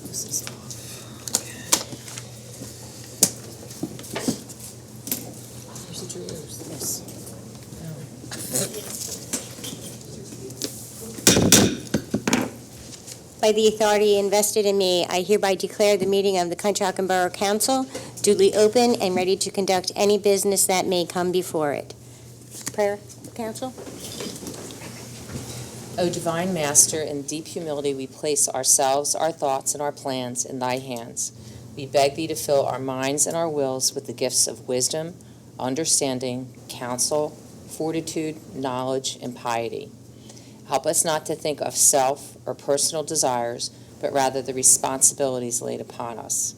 This is off. Where's the drawers? This. By the authority invested in me, I hereby declare the meeting of the Conshohocken Borough Council duly open and ready to conduct any business that may come before it. Prayer, Council? O divine Master, in deep humility we place ourselves, our thoughts, and our plans in thy hands. We beg thee to fill our minds and our wills with the gifts of wisdom, understanding, counsel, fortitude, knowledge, and piety. Help us not to think of self or personal desires, but rather the responsibilities laid upon us.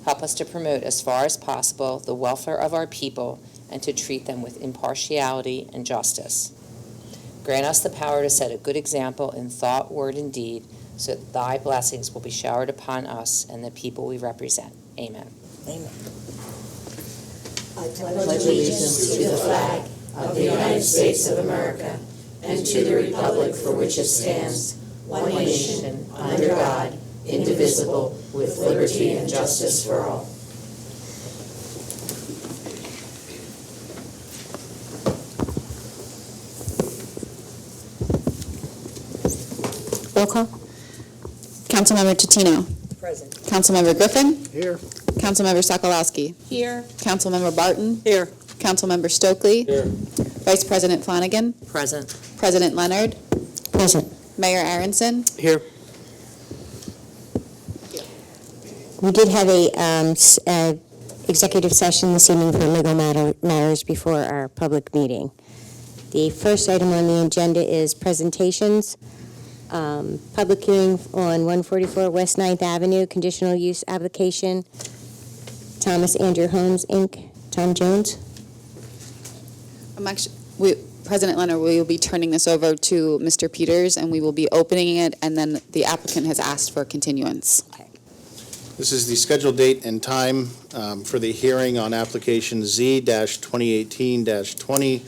Help us to promote as far as possible the welfare of our people and to treat them with impartiality and justice. Grant us the power to set a good example in thought, word, and deed, so that thy blessings will be showered upon us and the people we represent. Amen. Amen. I pledge allegiance to the flag of the United States of America and to the republic for which it stands, one nation, under God, indivisible, with liberty and justice for all. Roll call. Councilmember Totino. Present. Councilmember Griffin. Here. Councilmember Sokolowski. Here. Councilmember Barton. Here. Councilmember Stokely. Here. Vice President Flanagan. Present. President Leonard. Present. Mayor Aronson. Here. We did have a executive session this evening for legal matters before our public meeting. The first item on the agenda is presentations. Public hearing on 144 West 9th Avenue, conditional use application. Thomas Andrew Homes, Inc., Tom Jones. President Leonard, we will be turning this over to Mr. Peters, and we will be opening it, and then the applicant has asked for continuance. This is the scheduled date and time for the hearing on application Z-2018-20,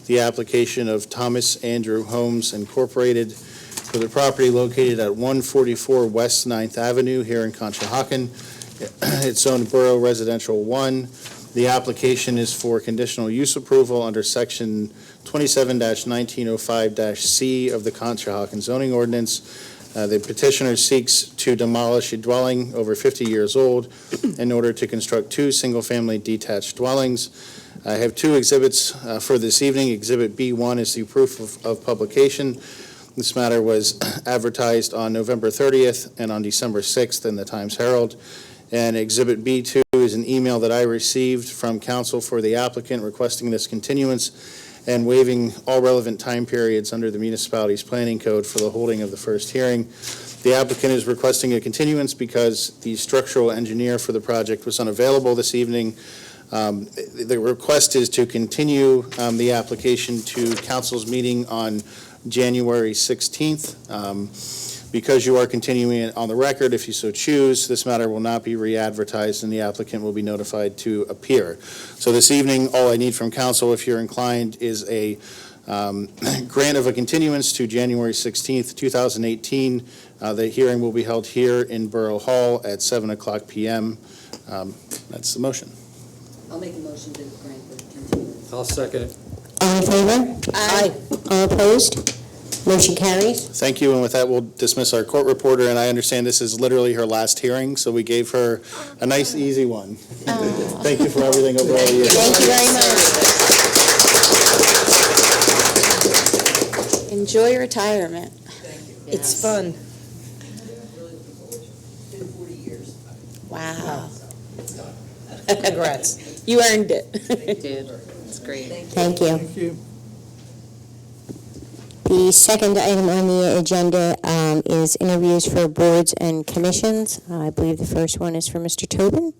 the application of Thomas Andrew Homes Incorporated for the property located at 144 West 9th Avenue here in Conshohocken. It's zoned Borough Residential 1. The application is for conditional use approval under section 27-1905-C of the Conshohocken zoning ordinance. The petitioner seeks to demolish a dwelling over 50 years old in order to construct two single-family detached dwellings. I have two exhibits for this evening. Exhibit B1 is the proof of publication. This matter was advertised on November 30th and on December 6th in the Times Herald. And Exhibit B2 is an email that I received from counsel for the applicant requesting this continuance and waiving all relevant time periods under the municipality's planning code for the holding of the first hearing. The applicant is requesting a continuance because the structural engineer for the project was unavailable this evening. The request is to continue the application to council's meeting on January 16th. Because you are continuing it on the record, if you so choose, this matter will not be re-advertised and the applicant will be notified to appear. So this evening, all I need from council, if you're inclined, is a grant of a continuance to January 16th, 2018. The hearing will be held here in Borough Hall at 7:00 p.m. That's the motion. I'll make a motion to grant the continuance. I'll second it. All in favor? Aye. All opposed? Motion carries. Thank you, and with that, we'll dismiss our court reporter, and I understand this is literally her last hearing, so we gave her a nice, easy one. Thank you for everything over all the years. Thank you very much. Enjoy retirement. It's fun. Wow. Congrats. You earned it. Dude, it's great. Thank you. Thank you. The second item on the agenda is interviews for boards and commissions. I believe the first one is for Mr. Tobin.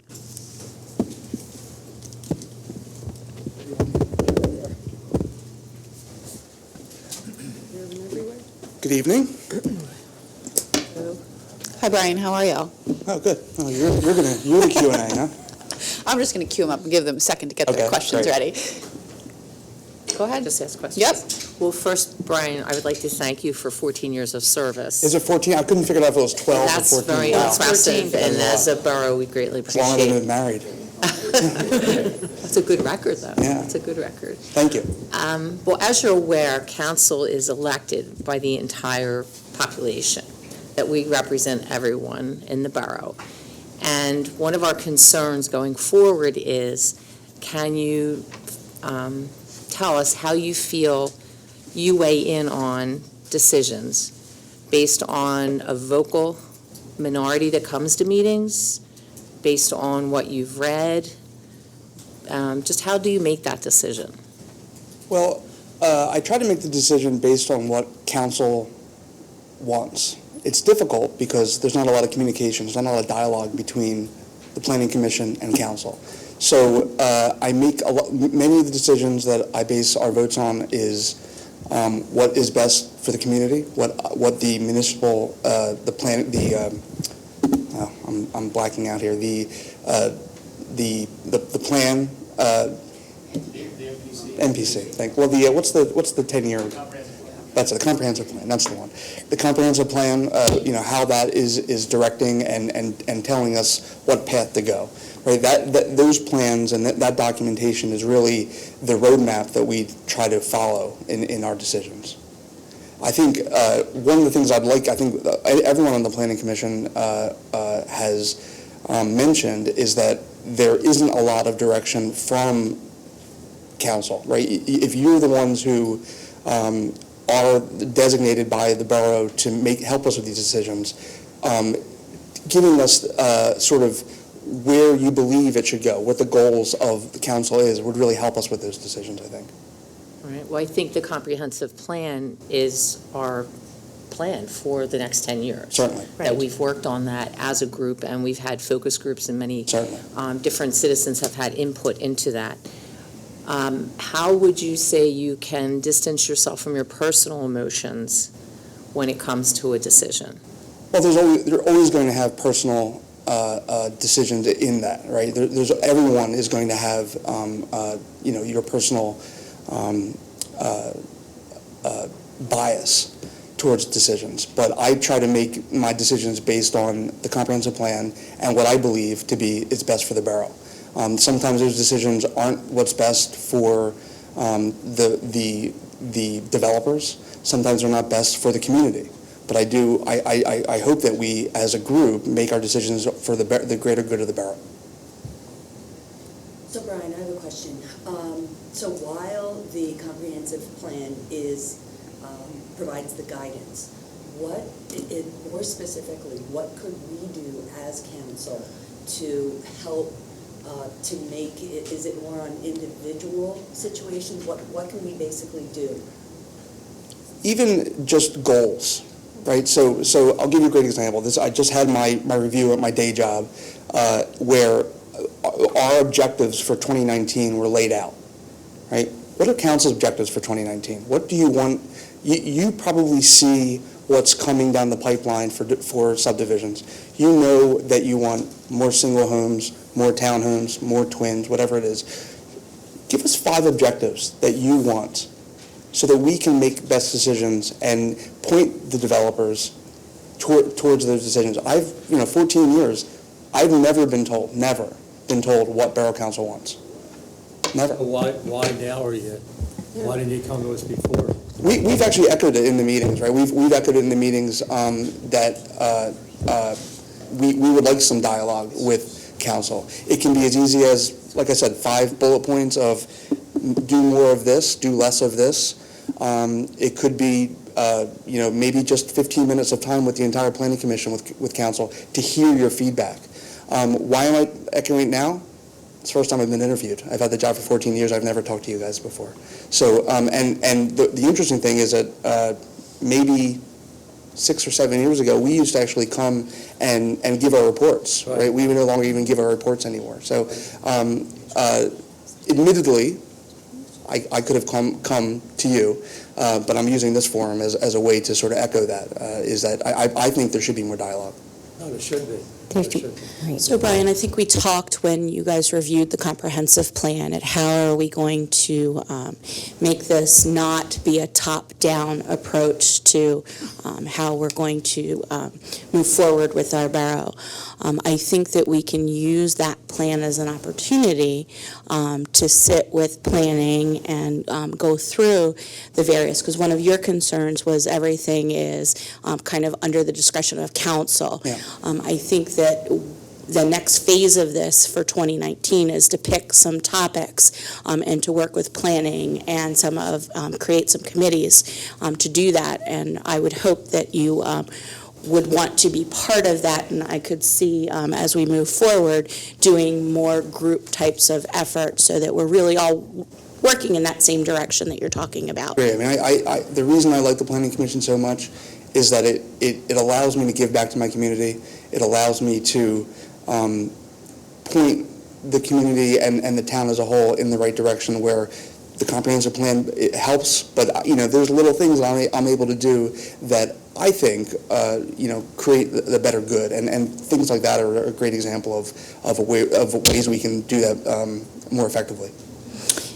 Good evening. Hi, Brian. How are you? Oh, good. Oh, you're the Q&A, huh? I'm just going to queue them up and give them a second to get their Okay, questions great. ready. Go ahead. Just ask questions. Yep. Well, first, Brian, I would like to thank you for 14 years of service. Is it 14? I couldn't figure out if it was 12 That's or 14. very Wow. impressive, and as a borough, we greatly As long as I've appreciate been married. That's a good record, though. Yeah. It's a good record. Thank you. Well, as you're aware, council is elected by the entire population, that we represent everyone in the borough. And one of our concerns going forward is, can you tell us how you feel you weigh in on decisions based on a vocal minority that comes to meetings, based on what you've read? Just how do you make that decision? Well, I try to make the decision based on what council wants. It's difficult because there's not a lot of communication, there's not a lot of dialogue between the planning commission and council. So I make many of the decisions that I base our votes on is what is best for the community, what the municipal, I'm blacking out here, the plan, MPC. What's the 10-year? That's the comprehensive plan. That's the one. The comprehensive plan, how that is directing and telling us what path to go. Right. Those plans and that documentation is really the roadmap that we try to follow in our decisions. I think one of the things I think everyone on the Planning Commission has mentioned is that there isn't a lot of direction from council, right? If you're the ones who are designated by the borough to help us with these decisions, giving us sort of where you believe it should go, what the goals of the council is, would really help us with those decisions, I think. All right. Well, I think the comprehensive plan is our plan for the next 10 years. Certainly. That we've worked on that as a group, and we've had focus groups, and many different citizens have had input into that. How would you say you can distance yourself from your personal emotions when it comes to a decision? Well, they're always going to have personal decisions in that, right? Everyone is going to have, your personal bias towards decisions. But I try to make my decisions based on the comprehensive plan and what I believe to be is best for the borough. Sometimes those decisions aren't what's best for the developers. Sometimes they're not best for the community. But I hope that we, as a group, make our decisions for the greater good of the borough. So Brian, I have a question. So while the comprehensive plan provides the guidance, more specifically, what could we do as council to help to make it? Is it more on individual situations? What can we basically do? Even just goals. Right, so I'll give you a great example. I just had my review at my day job where our objectives for 2019 were laid out. Right, what are council's objectives for 2019? What do you want? You probably see what's coming down the pipeline for subdivisions. You know that you want more single homes, more townhomes, more twins, whatever it is. Give us 5 objectives that you want, so that we can make best decisions and point the developers towards those decisions. 14 years, I've never been told what Borough Council wants. Never. Why now or yet? Why didn't you come to us before? We've actually echoed it in the meetings, right? We've echoed it in the meetings that we would like some dialogue with council. It can be as easy as, like I said, 5 bullet points of do more of this, do less of this. It could be, maybe just 15 minutes of time with the entire planning commission with council to hear your feedback. Why am I echoing it now? It's the first time I've been interviewed. I've had the job for 14 years. I've never talked to you guys before. So, and the interesting thing is that maybe 6 or 7 years ago, we used to actually come and give our reports, right? We no longer even give our reports anymore. So, admittedly, I could have come to you, but I'm using this forum as a way to sort of echo that, is that I think there should be more dialogue. No, there should be. Right. So Brian, I think we talked when you guys reviewed the comprehensive plan at how are we going to make this not be a top-down approach to how we're going to move forward with our borough. I think that we can use that plan as an opportunity to sit with planning and go through the various, because one of your concerns was everything is kind of under the discretion of council. Yeah. I think that the next phase of this for 2019 is to pick some topics and to work with planning and create some committees to do that. And I would hope that you would want to be part of that, and I could see as we move forward doing more group types of efforts so that we're really all working in that same direction that you're talking about. Great. I mean, the reason I like the Planning Commission so much is that it allows me to give back to my community. It allows me to point the community and the town as a whole in the right direction, where the comprehensive plan, it helps, but there's little things that I'm able to do that I think create the better good, and things like that are a great example of ways we can do that more effectively.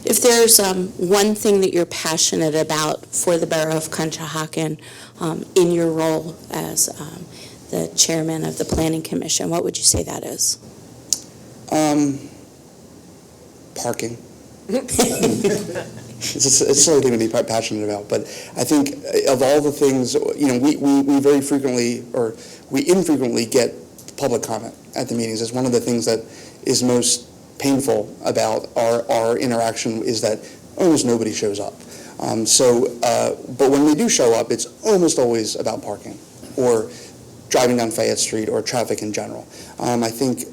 If there's one thing that you're passionate about for the Borough of Conshohocken in your role as the chairman of the Planning Commission, what would you say that is? Parking. It's a silly thing to be passionate about, but I think of all the things, we very frequently, or we infrequently get public comment at the meetings. It's one of the things that is most painful about our interaction is that almost nobody shows up. But when they do show up, it's almost always about parking or driving down Fayette Street or traffic in general. I think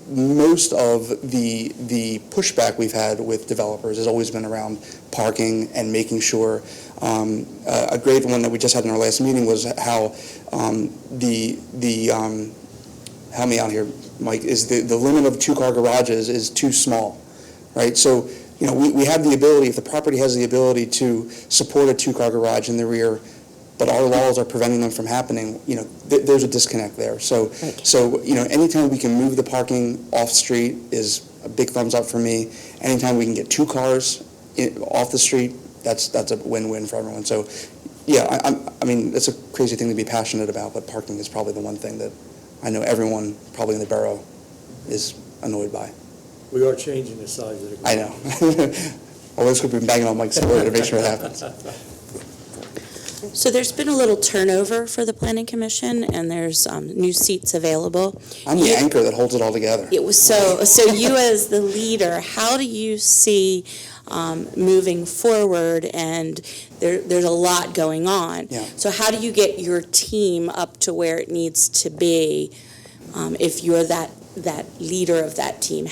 most of the pushback we've had with developers has always been around parking and making sure. A great one that we just had in our last meeting was how help me out here, Mike, is the limit of two-car garages is too small, right? So, we have the ability, if the property has the ability to support a two-car garage in the rear, but our laws are preventing them from happening, there's a disconnect there. So, anytime we can move the parking off-street is a big thumbs up for me. Anytime we can get two cars off the street, that's a win-win for everyone. So, yeah, I mean, it's a crazy thing to be passionate about, but parking is probably the one thing that I know everyone probably in the borough is annoyed by. We are changing the size of the. I know. Well, let's go be banging on Mike's door to make sure it happens. So there's been a little turnover for the Planning Commission, and there's new seats available. I'm the anchor that holds it all together. It was so you as the leader, how do you see moving forward? And there's a lot going on. Yeah. So how do you get your team up to where it needs to be if you're that leader of that team?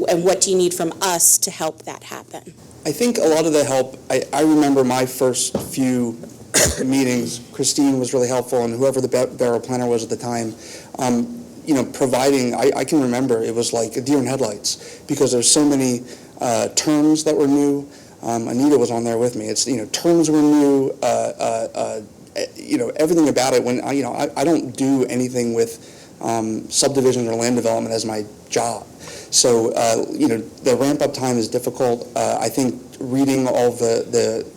And what do you need from us to help that happen? I think a lot of the help, I remember my first few meetings, Christine was really helpful, and whoever the borough planner was at the time, providing, I can remember it was like a deer in headlights, because there's so many terms that were new. Anita was on there with me. It's, terms were new, everything about it. When I don't do anything with subdivision or land development as my job. So, the ramp-up time is difficult. I think reading all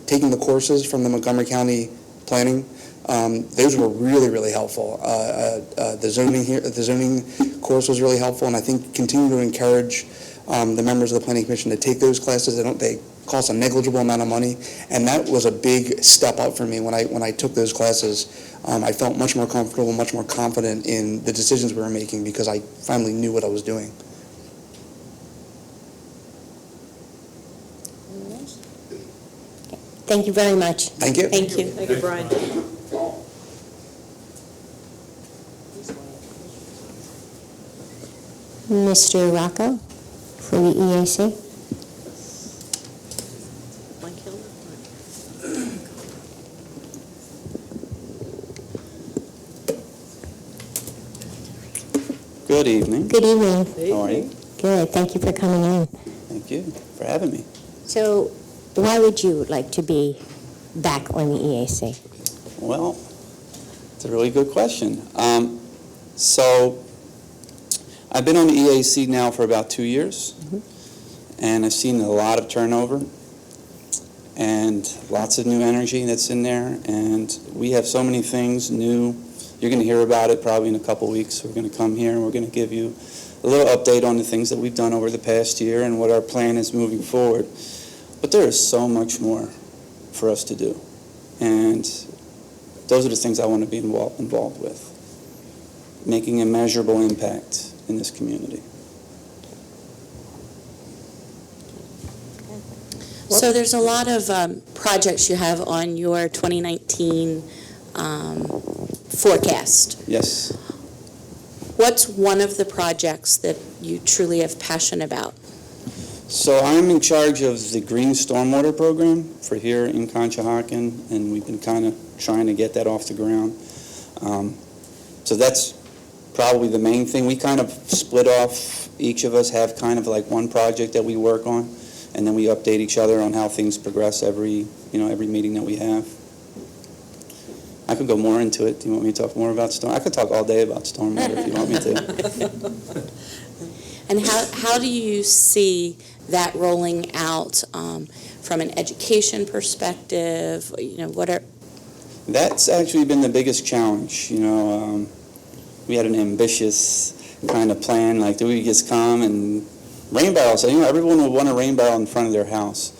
taking the courses from the Montgomery County Planning, those were really, really helpful. The zoning course was really helpful, and I think continue to encourage the members of the Planning Commission to take those classes. They cost a negligible amount of money, and that was a big step up for me when I took those classes. I felt much more comfortable, much more confident in the decisions we were making because I finally knew what I was doing. Thank you very much. Thank you. Thank you. Thank you, Brian. Mr. Rocco for the EAC. Good evening. Good evening. How are you? Good. Thank you for coming in. Thank you for having me. So, why would you like to be back on the EAC? Well, it's a really good question. So I've been on the EAC now for about 2 years, and I've seen a lot of turnover and lots of new energy that's in there, and we have so many things new. You're going to hear about it probably in a couple weeks. We're going to come here and we're going to give you a little update on the things that we've done over the past year and what our plan is moving forward. But there is so much more for us to do, and those are the things I want to be involved with, making a measurable impact in this community. So there's a lot of projects you have on your 2019 forecast. Yes. What's one of the projects that you truly have passion about? So I'm in charge of the Green Stormwater Program for here in Conshohocken, and we've been kind of trying to get that off the ground. So that's probably the main thing. We kind of split off, each of us have kind of like one project that we work on, and then we update each other on how things progress every meeting that we have. I could go more into it. Do you want me to talk more about storm? I could talk all day about stormwater if you want me to. And how do you see that rolling out from an education perspective? What are... That's actually been the biggest challenge. We had an ambitious kind of plan, like we just come and rain barrels. Everyone would want a rain barrel in front of their house,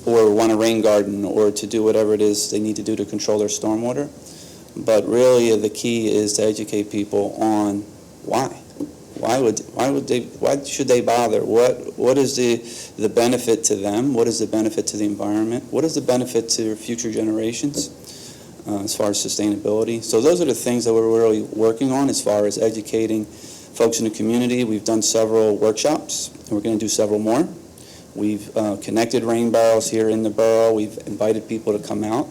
or want a rain garden, or to do whatever it is they need to do to control their stormwater. But really, the key is to educate people on why. Why should they bother? What is the benefit to them? What is the benefit to the environment? What is the benefit to future generations as far as sustainability? So those are the things that we're really working on as far as educating folks in the community. We've done several workshops, and we're going to do several more. We've connected rain barrels here in the borough. We've invited people to come out.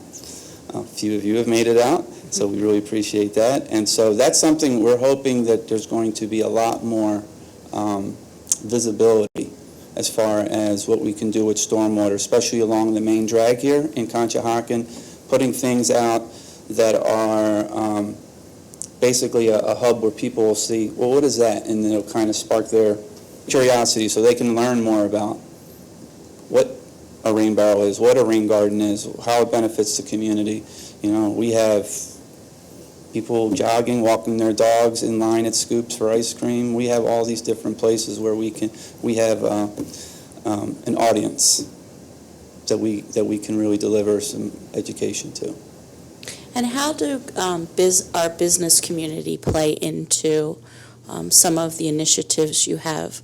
A few of you have made it out, so we really appreciate that. And so that's something we're hoping that there's going to be a lot more visibility as far as what we can do with stormwater, especially along the main drag here in Conshohocken, putting things out that are basically a hub where people will see, well, what is that? And it'll kind of spark their curiosity so they can learn more about what a rain barrel is, what a rain garden is, how it benefits the community. We have people jogging, walking their dogs in line at Scoops for ice cream. We have all these different places where we have an audience that we can really deliver some education to. And how do our business community play into some of the initiatives you have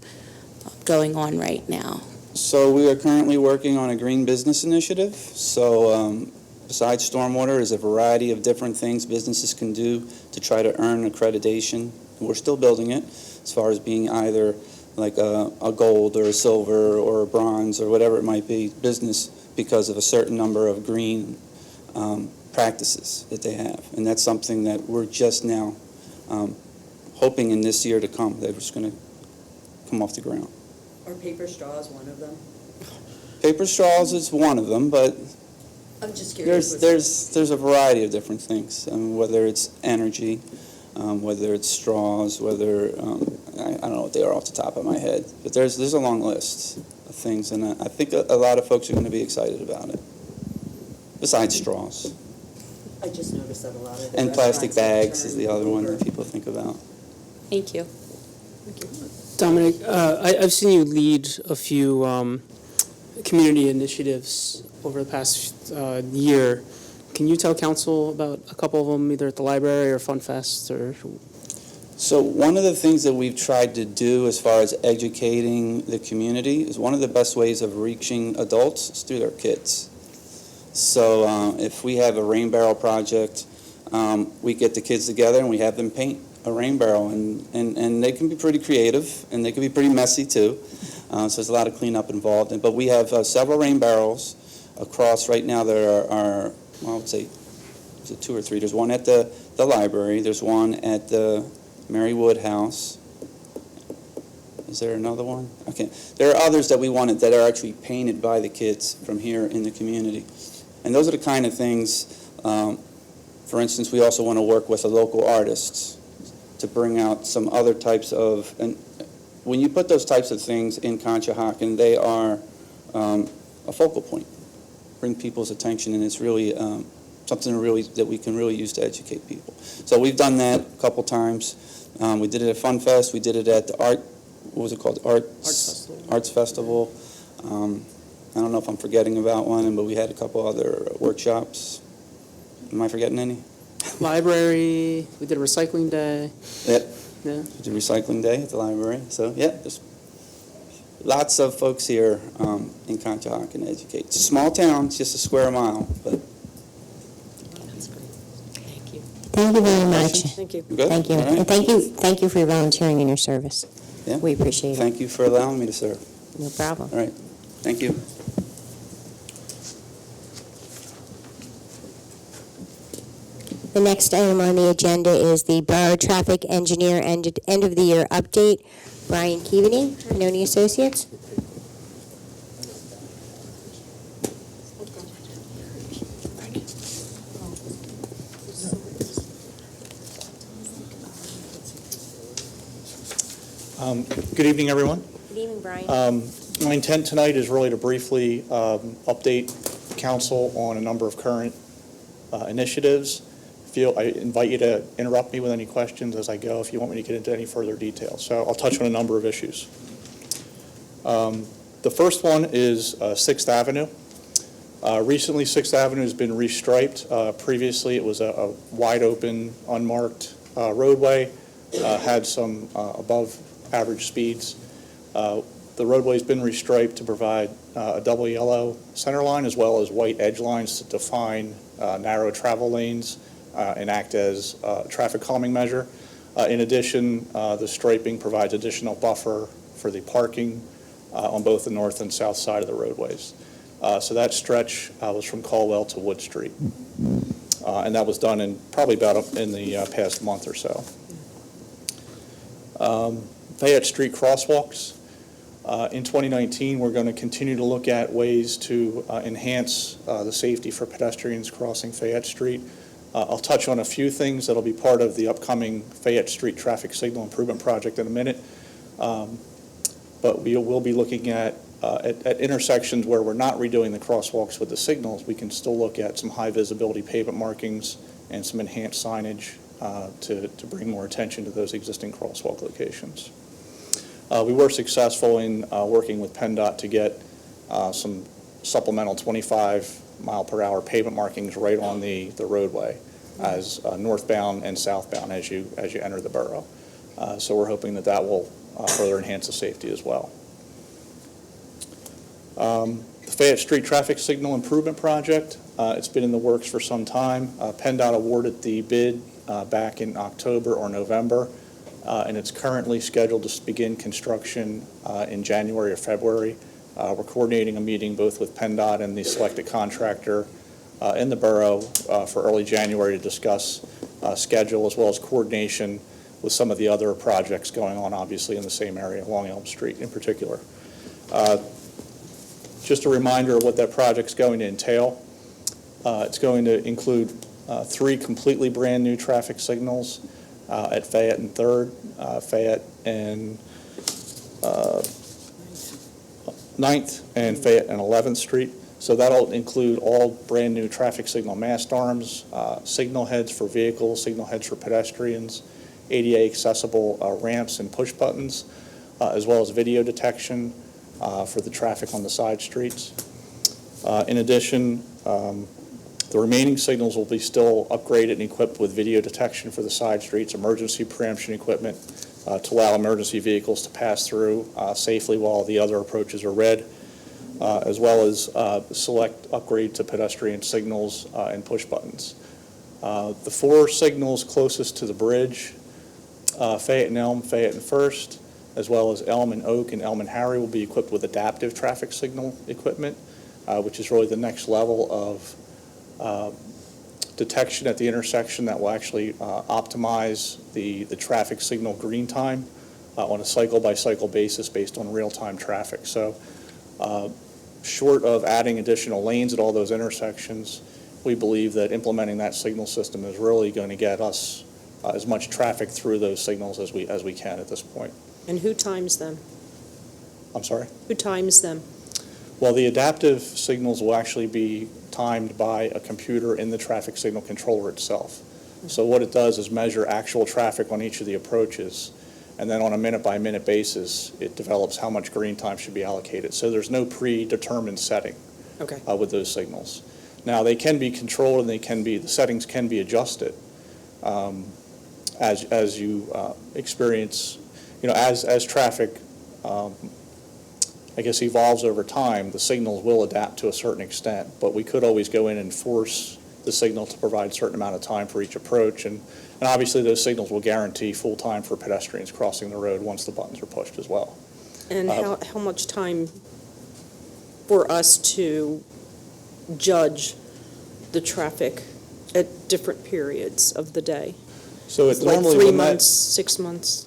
going on right now? So we are currently working on a green business initiative. So besides stormwater, there's a variety of different things businesses can do to try to earn accreditation. We're still building it as far as being either like a gold or a silver or a bronze or whatever it might be business because of a certain number of green practices that they have. And that's something that we're just now hoping in this year to come, that it's going to come off the ground. Are paper straws one of them? Paper straws is one of them, but I'm just curious. there's a variety of different things. Whether it's energy, whether it's straws, whether I don't know what they are off the top of my head, but there's a long list of things, and I think a lot of folks are going to be excited about it. Besides straws. I just noticed that a lot of the And plastic restaurants bags is the other one that people think about. Thank you. Dominic, I've seen you lead a few community initiatives over the past year. Can you tell council about a couple of them, either at the library or Fun Fest? So one of the things that we've tried to do as far as educating the community is one of the best ways of reaching adults is through their kids. So if we have a rain barrel project, we get the kids together and we have them paint a rain barrel, and they can be pretty creative, and they can be pretty messy too. So there's a lot of cleanup involved. But we have several rain barrels across right now. There are well, I would say, is it 2 or 3? There's one at the library. There's one at the Mary Wood House. Is there another one? Okay. There are others that we wanted that are actually painted by the kids from here in the community. And those are the kind of things, for instance, we also want to work with the local artists. to bring out some other types of, and when you put those types of things in Conshohocken, they are a focal point, bring people's attention, and it's really something really that we can really use to educate people. So we've done that a couple times. We did it at Fun Fest. We did it at the what was it called? Arts Festival. I don't know if I'm forgetting about one, but we had a couple other workshops. Am I forgetting any? Library, we did a recycling day. Yep. Yeah. We did recycling day at the library. So, yeah, there's lots of folks here in Conshohocken to educate. It's a small town, it's just a square mile. But That's great. Thank you. Thank you very much. Thank you. you good? Thank you. All right. And thank you for your volunteering and your service. Yeah. We appreciate it. Thank you for allowing me to serve. No problem. All right. Thank you. The next item on the agenda is the Borough Traffic Engineer end of the year update. Brian Keaveney, Pinoni Associates. Good evening, everyone. Good evening, Brian. My intent tonight is really to briefly update council on a number of current initiatives. I invite you to interrupt me with any questions as I go if you want me to get into any further details. So I'll touch on a number of issues. The first one is 6th Avenue. Recently, 6th Avenue has been restriped. Previously, it was a wide-open, unmarked roadway, had some above-average speeds. The roadway's been restriped to provide a double yellow center line as well as white edge lines to define narrow travel lanes and act as a traffic calming measure. In addition, the striping provides additional buffer for the parking on both the north and south side of the roadways. So that stretch was from Caldwell to Wood Street. And that was done in probably about in the past month or so. Fayette Street crosswalks. In 2019, we're going to continue to look at ways to enhance the safety for pedestrians crossing Fayette Street. I'll touch on a few things that'll be part of the upcoming Fayette Street Traffic Signal Improvement Project in a minute. But we will be looking at intersections where we're not redoing the crosswalks with the signals. We can still look at some high visibility pavement markings and some enhanced signage to bring more attention to those existing crosswalk locations. We were successful in working with PennDOT to get some supplemental 25-mile-per-hour pavement markings right on the roadway as northbound and southbound as you enter the borough. So we're hoping that will further enhance the safety as well. The Fayette Street Traffic Signal Improvement Project, it's been in the works for some time. PennDOT awarded the bid back in October or November, and it's currently scheduled to begin construction in January or February. We're coordinating a meeting both with PennDOT and the selected contractor in the borough for early January to discuss schedule as well as coordination with some of the other projects going on, obviously, in the same area, along Elm Street in particular. Just a reminder of what that project's going to entail. It's going to include 3 completely brand-new traffic signals at Fayette and 3rd, Fayette and 9th, and Fayette and 11th Street. So that'll include all brand-new traffic signal mast arms, signal heads for vehicles, signal heads for pedestrians, ADA accessible ramps and push buttons, as well as video detection for the traffic on the side streets. In addition, the remaining signals will be still upgraded and equipped with video detection for the side streets, emergency preemption equipment to allow emergency vehicles to pass through safely while the other approaches are red, as well as select upgrade to pedestrian signals and push buttons. The 4 signals closest to the bridge, Fayette and Elm, Fayette and First, as well as Elm and Oak and Elm and Harry will be equipped with adaptive traffic signal equipment, which is really the next level of detection at the intersection that will actually optimize the traffic signal green time on a cycle-by-cycle basis based on real-time traffic. So short of adding additional lanes at all those intersections, we believe that implementing that signal system is really going to get us as much traffic through those signals as we can at this point. And who times them? I'm sorry? Who times them? Well, the adaptive signals will actually be timed by a computer in the traffic signal controller itself. So what it does is measure actual traffic on each of the approaches, and then on a minute-by-minute basis, it develops how much green time should be allocated. So there's no predetermined setting Okay. with those signals. Now, they can be controlled, and the settings can be adjusted as you experience, as traffic, I guess, evolves over time, the signals will adapt to a certain extent, but we could always go in and force the signal to provide a certain amount of time for each approach, and obviously those signals will guarantee full time for pedestrians crossing the road once the buttons are pushed as well. And how much time for us to judge the traffic at different periods of the day? So it's Like normally 3 when that- months, 6 months?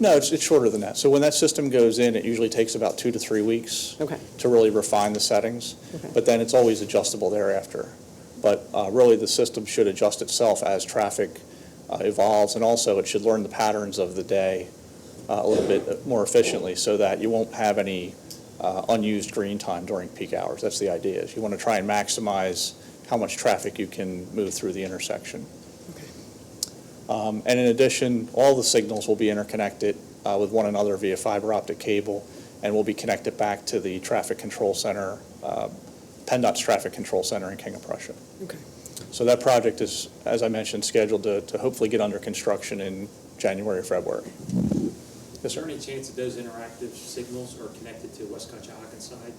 No, it's shorter than that. So when that system goes in, it usually takes about 2 to 3 weeks Okay. to really refine the settings, Okay. but then it's always adjustable thereafter. But really, the system should adjust itself as traffic evolves, and also it should learn the patterns of the day a little bit more efficiently so that you won't have any unused green time during peak hours. That's the idea, is you want to try and maximize how much traffic you can move through the intersection. And in addition, all the signals will be interconnected with one another via fiber optic cable, and will be connected back to the traffic control center, PennDOT's traffic control center in King of Prussia. Okay. So that project is, as I mentioned, scheduled to hopefully get under construction in January or February. Yes, Is there sir. any chance that those interactive signals are connected to West Conshohocken side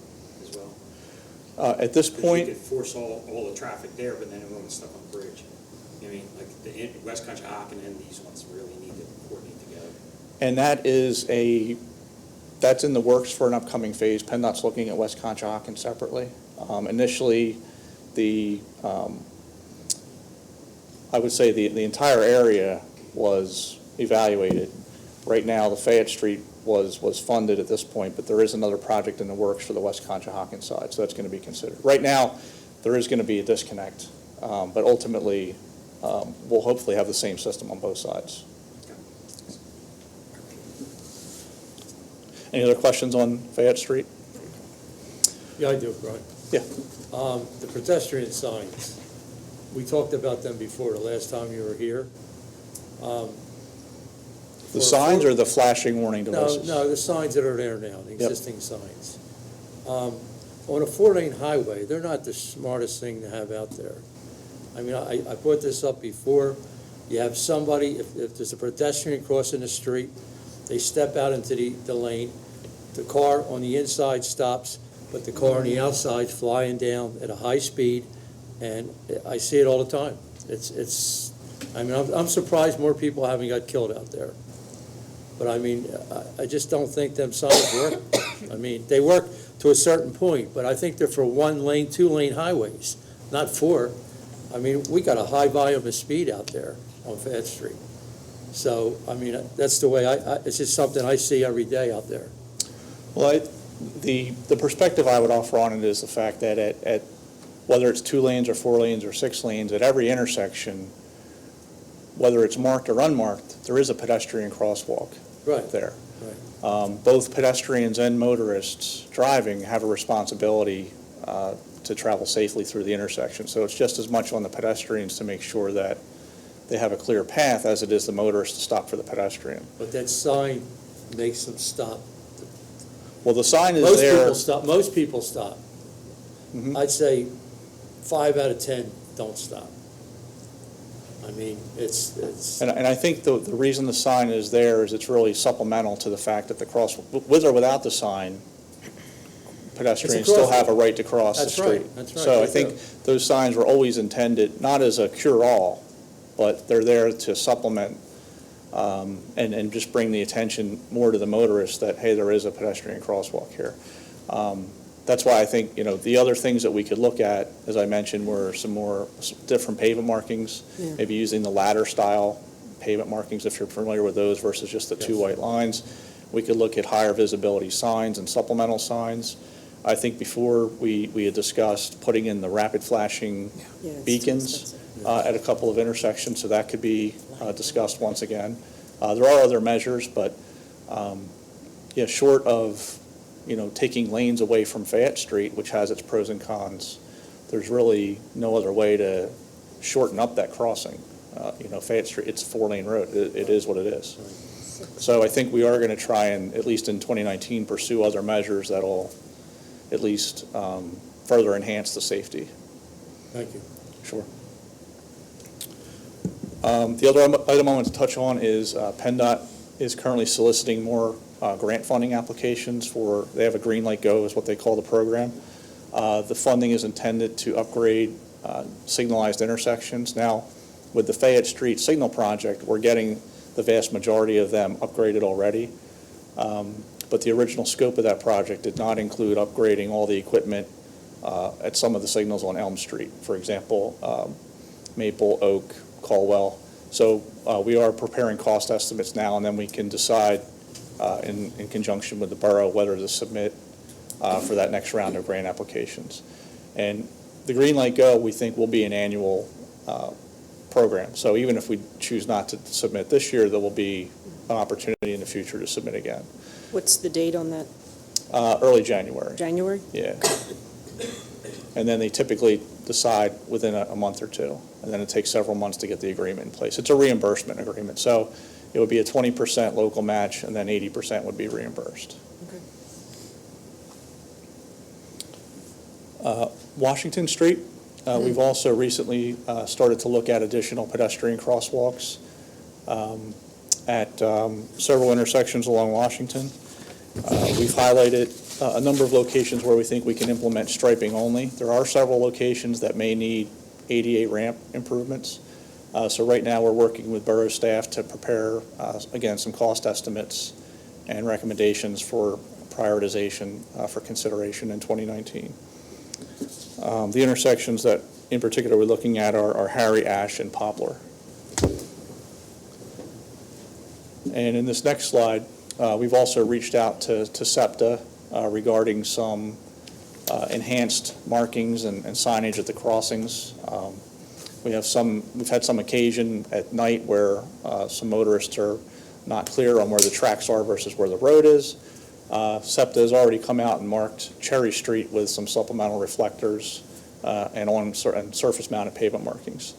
as well? At this 'Cause point, you could force all the traffic there, but then everyone was stuck on the bridge. I mean, like the West Conshohocken and these ones really need to coordinate together. and that's in the works for an upcoming phase. PennDOT's looking at West Conshohocken separately. Initially, I would say the entire area was evaluated. Right now, the Fayette Street was funded at this point, but there is another project in the works for the West Conshohocken side, so that's going to be considered. Right now, there is going to be a disconnect, but ultimately, we'll hopefully have the same system on both sides. Any other questions on Fayette Street? Yeah, I do, Brian. Yeah. The pedestrian signs, we talked about them before, the last time you were here. The signs or the flashing warning No, devices? no, the signs that are there now, the existing signs. On a four-lane highway, they're not the smartest thing to have out there. I mean, I brought this up before. You have somebody, if there's a pedestrian crossing the street, they step out into the lane, the car on the inside stops, but the car on the outside's flying down at a high speed, and I see it all the time. I mean, I'm surprised more people haven't got killed out there. But I mean, I just don't think them signs work. I mean, they work to a certain point, but I think they're for 1-lane, 2-lane highways, not 4. I mean, we got a high volume of speed out there on Fayette Street. So, I mean, that's the way it's just something I see every day out there. Well, the perspective I would offer on it is the fact that at whether it's 2 lanes or 4 lanes or 6 lanes, at every intersection, whether it's marked or unmarked, there is a pedestrian crosswalk Right. there. Both pedestrians and motorists driving have a responsibility to travel safely through the intersection. So it's just as much on the pedestrians to make sure that they have a clear path as it is the motorist to stop for the pedestrian. But that sign makes them stop. Well, the sign is Most there. people stop. Most people stop. Mhm. I'd say 5 out of 10 don't stop. I mean, it's. And I think the reason the sign is there is it's really supplemental to the fact that the with or without the sign, pedestrians still have a right to cross the That's street. right, that's right, So I they think do. those signs were always intended, not as a cure-all, but they're there to supplement and just bring the attention more to the motorists that, hey, there is a pedestrian crosswalk here. That's why I think, the other things that we could look at, as I mentioned, were some different pavement markings, Yeah. maybe using the ladder-style pavement markings, if you're familiar with those, versus just the 2 white lines. We could look at higher visibility signs and supplemental signs. I think before we had discussed putting in the rapid flashing Yeah, it's too beacons. expensive. at a couple of intersections, so that could be discussed once again. There are other measures, but yeah, short of, taking lanes away from Fayette Street, which has its pros and cons, there's really no other way to shorten up that crossing. Fayette Street, it's a 4-lane road. It is what it is. So I think we are going to try and, at least in 2019, pursue other measures that'll at least further enhance the safety. Thank you. Sure. The other item I want to touch on is PennDOT is currently soliciting more grant funding applications for, they have a Green Light Go is what they call the program. The funding is intended to upgrade signalized intersections. Now, with the Fayette Street Signal Project, we're getting the vast majority of them upgraded already. But the original scope of that project did not include upgrading all the equipment at some of the signals on Elm Street. For example, Maple, Oak, Caldwell. So we are preparing cost estimates now, and then we can decide in conjunction with the borough whether to submit for that next round of grant applications. And the Green Light Go, we think, will be an annual program. So even if we choose not to submit this year, there will be an opportunity in the future to submit again. What's the date on that? Early January. January? Yeah. And then they typically decide within a month or two, and then it takes several months to get the agreement in place. It's a reimbursement agreement, so it would be a 20% local match, and then 80% would be reimbursed. Okay. Washington Street, we've also recently started to look at additional pedestrian crosswalks at several intersections along Washington. We've highlighted a number of locations where we think we can implement striping only. There are several locations that may need ADA ramp improvements. So right now we're working with borough staff to prepare, again, some cost estimates and recommendations for prioritization for consideration in 2019. The intersections that in particular we're looking at are Harry, Ash, and Poplar. And in this next slide, we've also reached out to SEPTA regarding some enhanced markings and signage at the crossings. We've had some occasion at night where some motorists are not clear on where the tracks are versus where the road is. SEPTA has already come out and marked Cherry Street with some supplemental reflectors and surface-mounted pavement markings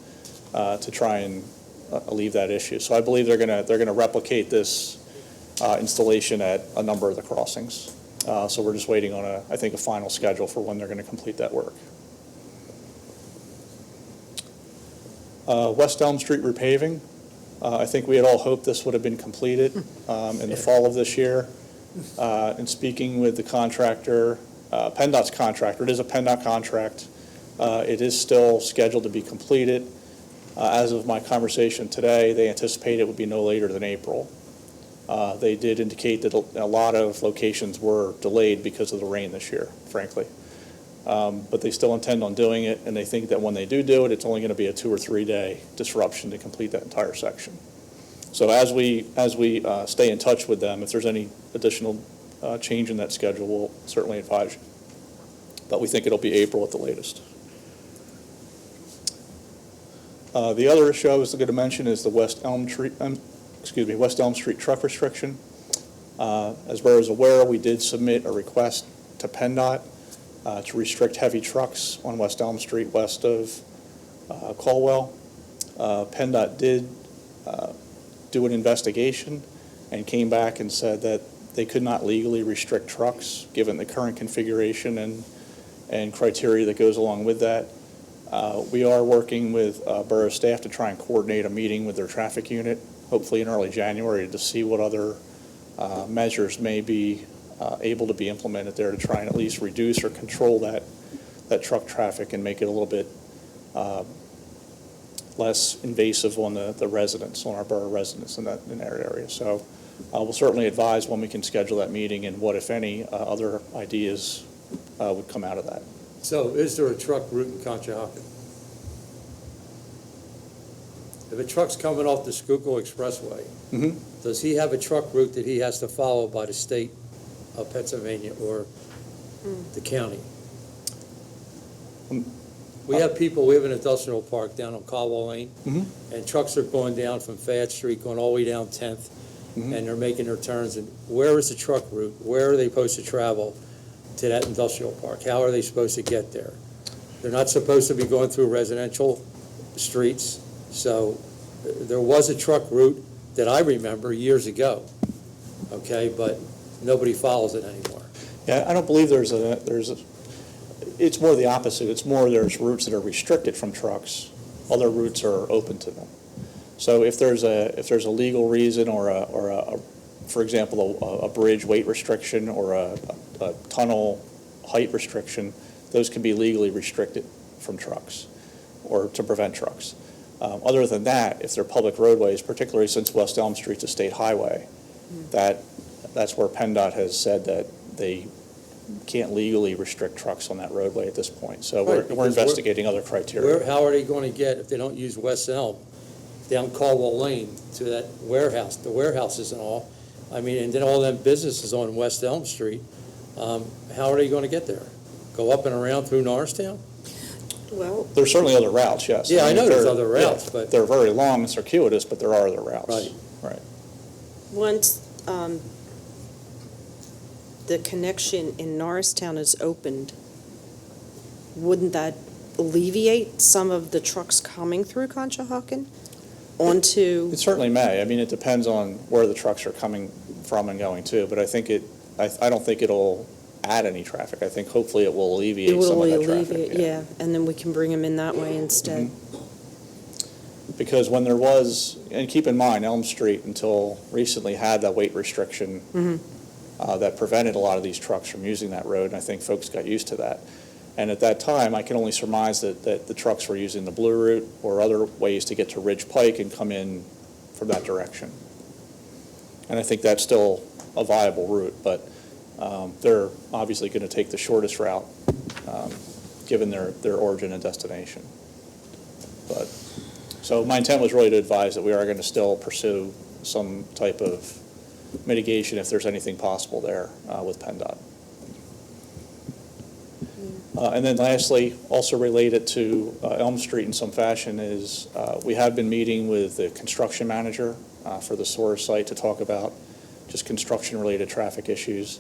to try and alleviate that issue. So I believe they're going to replicate this installation at a number of the crossings. So we're just waiting on I think a final schedule for when they're going to complete that work. West Elm Street repaving. I think we had all hoped this would have been completed in the fall of this year. In speaking with the contractor, PennDOT's contractor, it is a PennDOT contract. It is still scheduled to be completed. As of my conversation today, they anticipate it would be no later than April. They did indicate that a lot of locations were delayed because of the rain this year, frankly. But they still intend on doing it, and they think that when they do it, it's only going to be a 2 or 3 day disruption to complete that entire section. So as we stay in touch with them, if there's any additional change in that schedule, we'll certainly advise you. But we think it'll be April at the latest. The other issue I was going to mention is the West Elm Street truck restriction. As Borough is aware, we did submit a request to PennDOT to restrict heavy trucks on West Elm Street west of Caldwell. PennDOT did do an investigation and came back and said that they could not legally restrict trucks given the current configuration and criteria that goes along with that. We are working with borough staff to try and coordinate a meeting with their traffic unit, hopefully in early January, to see what other measures may be able to be implemented there to try and at least reduce or control that truck traffic and make it a little bit less invasive on the residents, on our borough residents in that area. So we'll certainly advise when we can schedule that meeting and what, if any, other ideas would come out of that. So is there a truck route in Conshohocken? If a truck's coming off the Schuylkill Expressway, does he have a truck route that he has to follow by the state of Pennsylvania or the county? We have people, we have an industrial park down on Caldwell Lane, Mhm. and trucks are going down from Fayette Street, going all the way down 10th, and they're making their turns, and where is the truck route? Where are they supposed to travel to that industrial park? How are they supposed to get there? They're not supposed to be going through residential streets, so there was a truck route that I remember years ago, okay, but nobody follows it anymore. Yeah, I don't believe it's more the opposite. It's more there's routes that are restricted from trucks. Other routes are open to them. So if there's a legal reason or for example, a bridge weight restriction or a tunnel height restriction, those can be legally restricted from trucks or to prevent trucks. Other than that, if they're public roadways, particularly since West Elm Street's a state highway, that's where PennDOT has said that they can't legally restrict trucks on that roadway at this point. So Right, we're investigating other criteria. How are they going to get, if they don't use West Elm, down Caldwell Lane to that warehouse, the warehouses and all? I mean, and then all them businesses on West Elm Street, how are they going to get there? Go up and around through Norristown? Well, There's certainly other routes, yes. Yeah, I know there's they're- other routes, yeah, but- they're very long and circuitous, but there are other routes. Right. Right. once the connection in Norristown is opened, wouldn't that alleviate some of the trucks coming through Conshohocken onto? It certainly may. I mean, it depends on where the trucks are coming from and going to, but I think I don't think it'll add any traffic. I think hopefully it will alleviate It will some of that traffic. alleviate, yeah, and then we can bring them in that way instead. Because when there was, and keep in mind, Elm Street until recently had that weight restriction that prevented a lot of these trucks from using that road, and I think folks got used to that. And at that time, I can only surmise that the trucks were using the Blue Route or other ways to get to Ridge Pike and come in from that direction. And I think that's still a viable route, but they're obviously going to take the shortest route, given their origin and destination. But, so my intent was really to advise that we are going to still pursue some type of mitigation if there's anything possible there with PennDOT. And then lastly, also related to Elm Street in some fashion is we have been meeting with the construction manager for the SOAR site to talk about just construction-related traffic issues.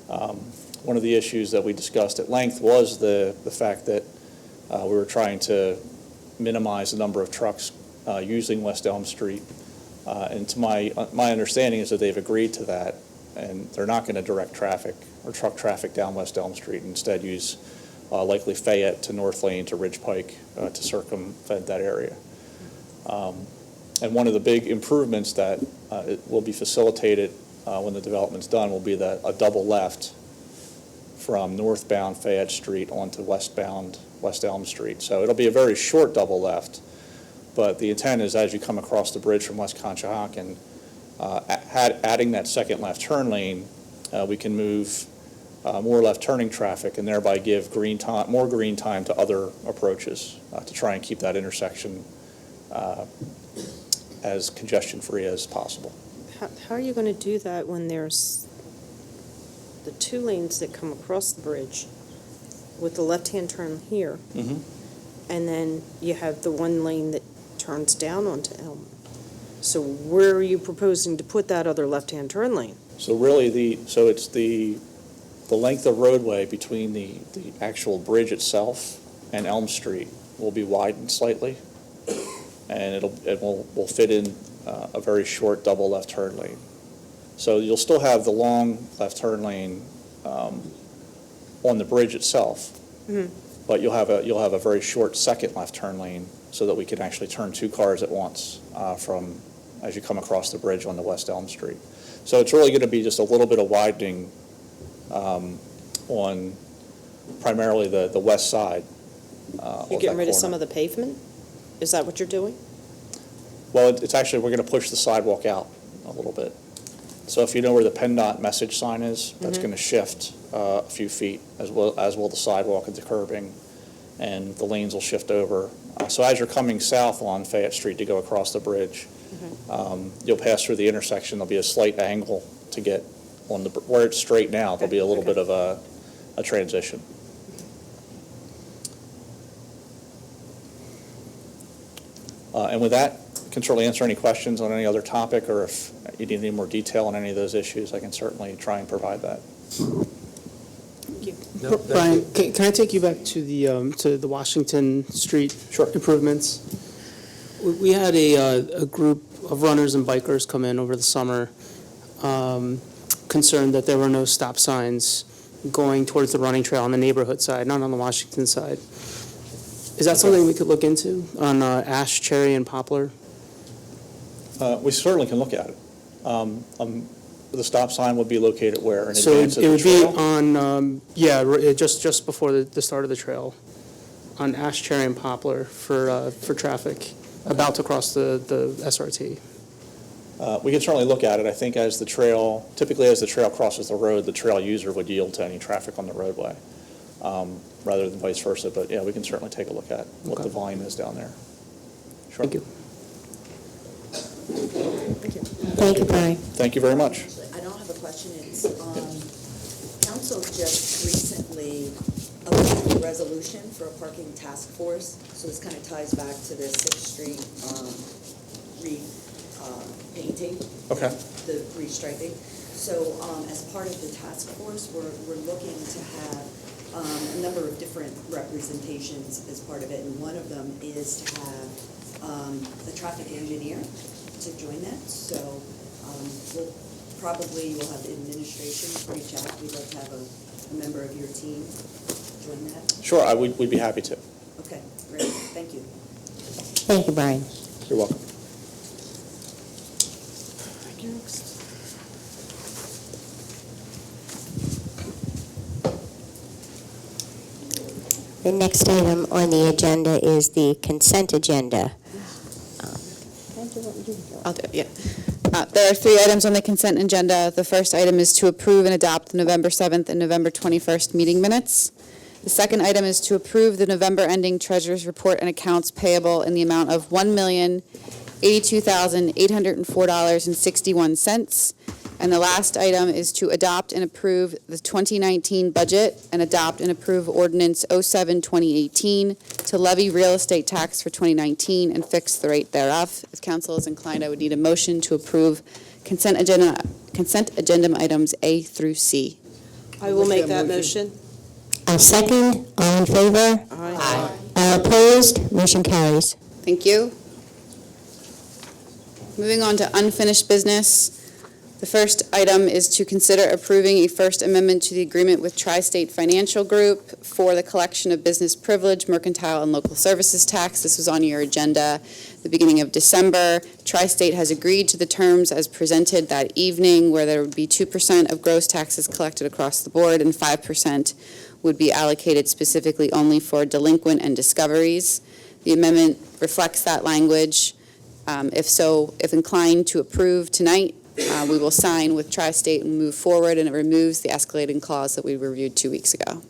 One of the issues that we discussed at length was the fact that we were trying to minimize the number of trucks using West Elm Street. And to my understanding is that they've agreed to that, and they're not going to direct traffic or truck traffic down West Elm Street, and instead use likely Fayette to North Lane to Ridge Pike to circumvent that area. And one of the big improvements that will be facilitated when the development's done will be a double left from northbound Fayette Street onto westbound West Elm Street. So it'll be a very short double left, but the intent is as you come across the bridge from West Conshohocken, adding that second left turn lane, we can move more left turning traffic and thereby give more green time to other approaches to try and keep that intersection as congestion-free as possible. How are you going to do that when there's the two lanes that come across the bridge with the left-hand turn here, and then you have the one lane that turns down onto Elm? So where are you proposing to put that other left-hand turn lane? So really, it's the length of roadway between the actual bridge itself and Elm Street will be widened slightly, and it will fit in a very short double left turn lane. So you'll still have the long left turn lane on the bridge itself, but you'll have a very short second left turn lane so that we can actually turn two cars at once as you come across the bridge onto West Elm Street. So it's really going to be just a little bit of widening on primarily the west side. You're getting rid of some of the pavement? Is that what you're doing? Well, it's actually, we're going to push the sidewalk out a little bit. So if you know where the PennDOT message sign is, that's going to shift a few feet, as will the sidewalk and the curbing, and the lanes will shift over. So as you're coming south on Fayette Street to go across the bridge, you'll pass through the intersection. There'll be a slight angle to get on where it's straight now. There'll be a little bit of a transition. And with that, I can certainly answer any questions on any other topic, or if you need any more detail on any of those issues, I can certainly try and provide that. No, thank Brian, you. can I take you back to the Washington Street improvements? We had a group of runners and bikers come in over the summer, concerned that there were no stop signs going towards the running trail on the neighborhood side, not on the Washington side. Is that something we could look into on Ash, Cherry, and Poplar? We certainly can look at it. The stop sign would be located where? In So advance of it the would be trail? on, just before the start of the trail, on Ash, Cherry, and Poplar for traffic about to cross the SRT. We can certainly look at it. I think typically as the trail crosses the road, the trail user would yield to any traffic on the roadway, rather than vice versa. But yeah, we can certainly take a look at what the volume is down there. Sure. Thank you. Thank you, Brian. Thank you very much. I don't have a question. It's, council just recently approved a resolution for a parking task force. So this kind of ties back to the 6th Street painting. Okay. The restriping. So as part of the task force, we're looking to have a number of different representations as part of it. And one of them is to have a traffic engineer to join that. So you'll have the administration reach out. We'd like to have a member of your team join that. Sure, we'd be happy to. Okay, great. Thank you. Thank you, Brian. You're welcome. The next item on the agenda is the consent agenda. I'll do it, yeah. There are 3 items on the consent agenda. The first item is to approve and adopt the November 7th and November 21st meeting minutes. The second item is to approve the November ending treasurer's report and accounts payable in the amount of $1,082,804.61. And the last item is to adopt and approve the 2019 budget and adopt and approve ordinance 07-2018 to levy real estate tax for 2019 and fix the rate thereof. If council is inclined, I would need a motion to approve consent agenda items A through C. I will make that motion. I'll second. All in favor? Aye. All opposed? Motion carries. Thank you. Moving on to unfinished business. The first item is to consider approving a First Amendment to the agreement with Tri-State Financial Group for the collection of business privilege, mercantile, and local services tax. This was on your agenda at the beginning of December. Tri-State has agreed to the terms as presented that evening, where there would be 2% of gross taxes collected across the board and 5% would be allocated specifically only for delinquent and discoveries. The amendment reflects that language. If inclined to approve tonight, we will sign with Tri-State and move forward, and it removes the escalating clause that we reviewed 2 weeks ago.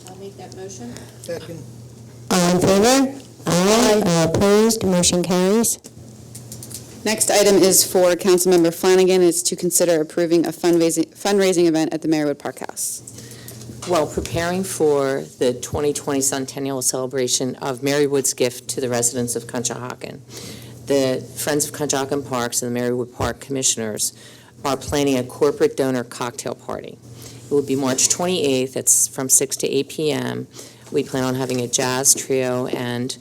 I'll make that motion. Second. All in favor? Aye. All opposed? Motion carries. Next item is for Councilmember Flanagan. It's to consider approving a fundraising event at the Marywood Park House. Well, preparing for the 2020 centennial celebration of Marywood's gift to the residents of Conshohocken, the Friends of Conshohocken Parks and the Marywood Park Commissioners are planning a corporate donor cocktail party. It will be March 28th. It's from 6 to 8 p.m. We plan on having a jazz trio, and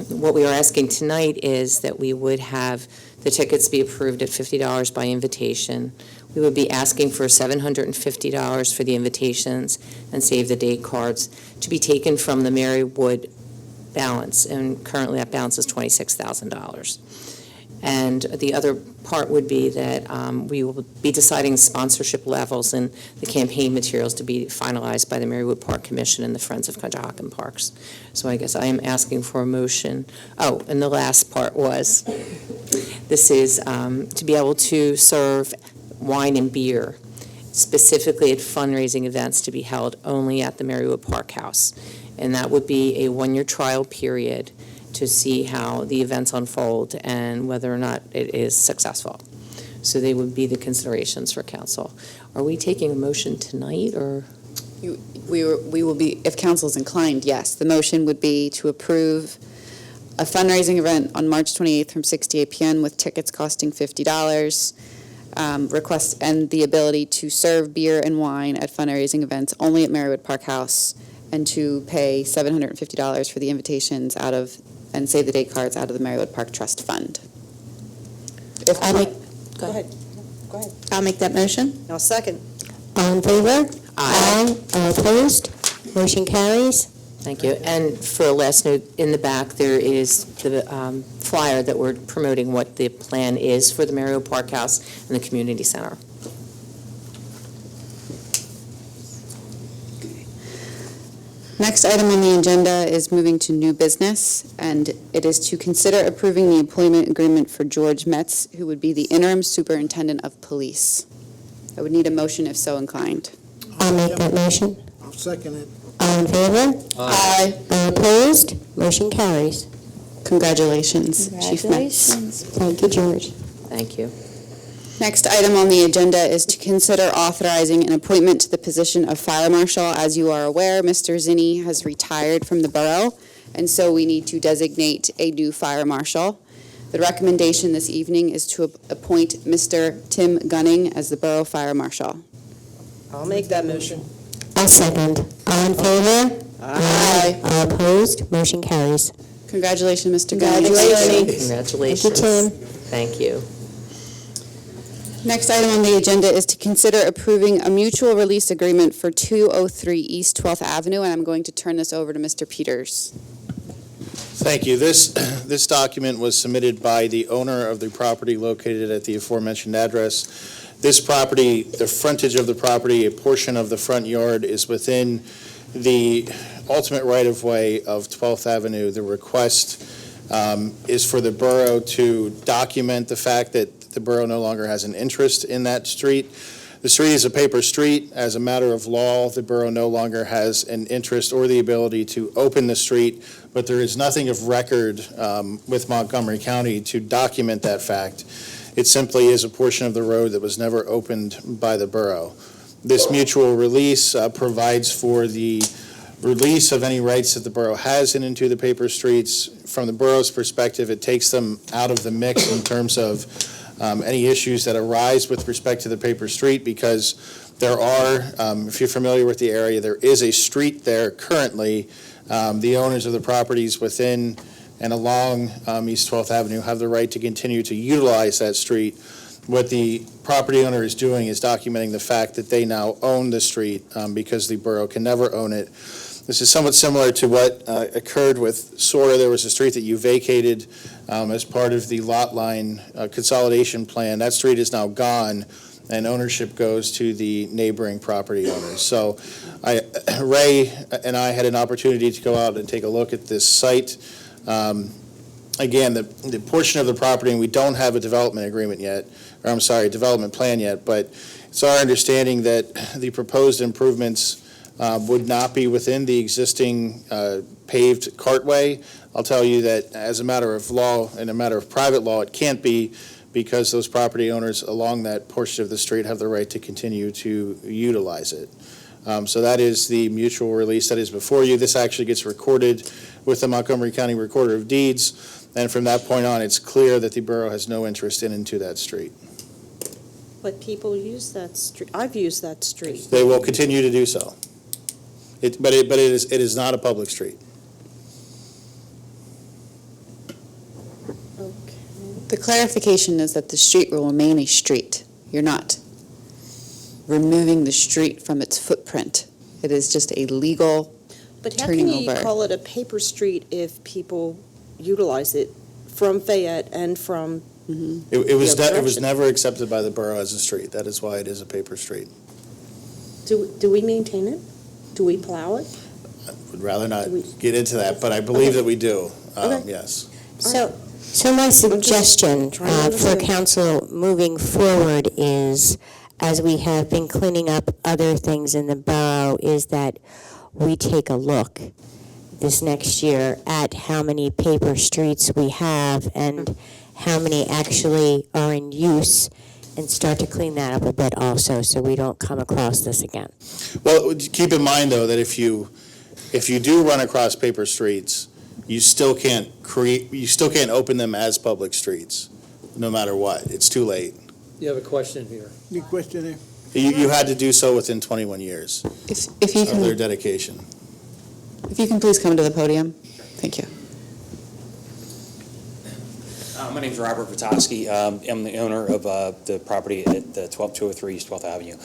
what we are asking tonight is that we would have the tickets be approved at $50 by invitation. We would be asking for $750 for the invitations and save the date cards to be taken from the Marywood balance, and currently that balance is $26,000. And the other part would be that we will be deciding sponsorship levels and the campaign materials to be finalized by the Marywood Park Commission and the Friends of Conshohocken Parks. So I guess I am asking for a motion. Oh, and the last part was, this is to be able to serve wine and beer, specifically at fundraising events to be held only at the Marywood Park House. And that would be a 1-year trial period to see how the events unfold and whether or not it is successful. So they would be the considerations for council. Are we taking a motion tonight, or? We will be, if council is inclined, yes. The motion would be to approve a fundraising event on March 28th from 6 to 8 p.m. with tickets costing $50. Request and the ability to serve beer and wine at fundraising events only at Marywood Park House, and to pay $750 for the invitations out of, and save the date cards out of the Marywood Park Trust Fund. If Go ahead. Go ahead. I'll make that motion. Now, second. All in favor? Aye. All opposed? Motion carries. Thank you. And for a last note, in the back, there is the flyer that we're promoting what the plan is for the Marywood Park House and the Community Center. Next item on the agenda is moving to new business, and it is to consider approving the employment agreement for George Metz, who would be the interim superintendent of police. I would need a motion if so inclined. I'll make that motion. I'll second it. All in favor? Aye. All opposed? Motion carries. Congratulations, Chief Metz. Thank you, George. Thank you. Next item on the agenda is to consider authorizing an appointment to the position of fire marshal. As you are aware, Mr. Zinni has retired from the borough, and so we need to designate a new fire marshal. The recommendation this evening is to appoint Mr. Tim Gunning as the borough fire marshal. I'll make that motion. I'll second. All in favor? Aye. All opposed? Motion carries. Congratulations, Mr. Gunning. Congratulations. Tim. Thank you. Next item on the agenda is to consider approving a mutual release agreement for 203 East 12th Avenue, and I'm going to turn this over to Mr. Peters. Thank you. This document was submitted by the owner of the property located at the aforementioned address. This property, the frontage of the property, a portion of the front yard is within the ultimate right-of-way of 12th Avenue. The request is for the borough to document the fact that the borough no longer has an interest in that street. The street is a paper street. As a matter of law, the borough no longer has an interest or the ability to open the street, but there is nothing of record with Montgomery County to document that fact. It simply is a portion of the road that was never opened by the borough. This mutual release provides for the release of any rights that the borough has into the paper streets. From the borough's perspective, it takes them out of the mix in terms of any issues that arise with respect to the paper street, because there are, if you're familiar with the area, there is a street there currently. The owners of the properties within and along East 12th Avenue have the right to continue to utilize that street. What the property owner is doing is documenting the fact that they now own the street because the borough can never own it. This is somewhat similar to what occurred with Sora. There was a street that you vacated as part of the lot line consolidation plan. That street is now gone, and ownership goes to the neighboring property owners. So Ray and I had an opportunity to go out and take a look at this site. Again, the portion of the property, and we don't have a development agreement yet, or I'm sorry, development plan yet, but it's our understanding that the proposed improvements would not be within the existing paved cartway. I'll tell you that as a matter of law and a matter of private law, it can't be, because those property owners along that portion of the street have the right to continue to utilize it. So that is the mutual release that is before you. This actually gets recorded with the Montgomery County Recorder of Deeds, and from that point on, it's clear that the borough has no interest into that street. But people use that street. I've used that street. They will continue to do so. But it is not a public street. The clarification is that the street will remain a street. You're not removing the street from its footprint. It is just a legal But how turning can you over. call it a paper street if people utilize it from Fayette and from, It was The other it was direction. never accepted by the borough as a street. That is why it is a paper street. do we maintain it? Do we plow it? Would rather not Do we- get into that, but I believe that we do. Okay. Yes. So my suggestion trying to for understand. council moving forward is, as we have been cleaning up other things in the borough, is that we take a look this next year at how many paper streets we have and how many actually are in use, and start to clean that up a bit also, so we don't come across this again. Well, keep in mind, though, that if you do run across paper streets, you still can't open them as public streets, no matter what. It's too late. You have a question here. Any question there? You had to do so within 21 years If you of their can, dedication. if you can please come to the podium. Thank you. My name's Robert Vitosky. I'm the owner of the property at the 12203 East 12th Avenue.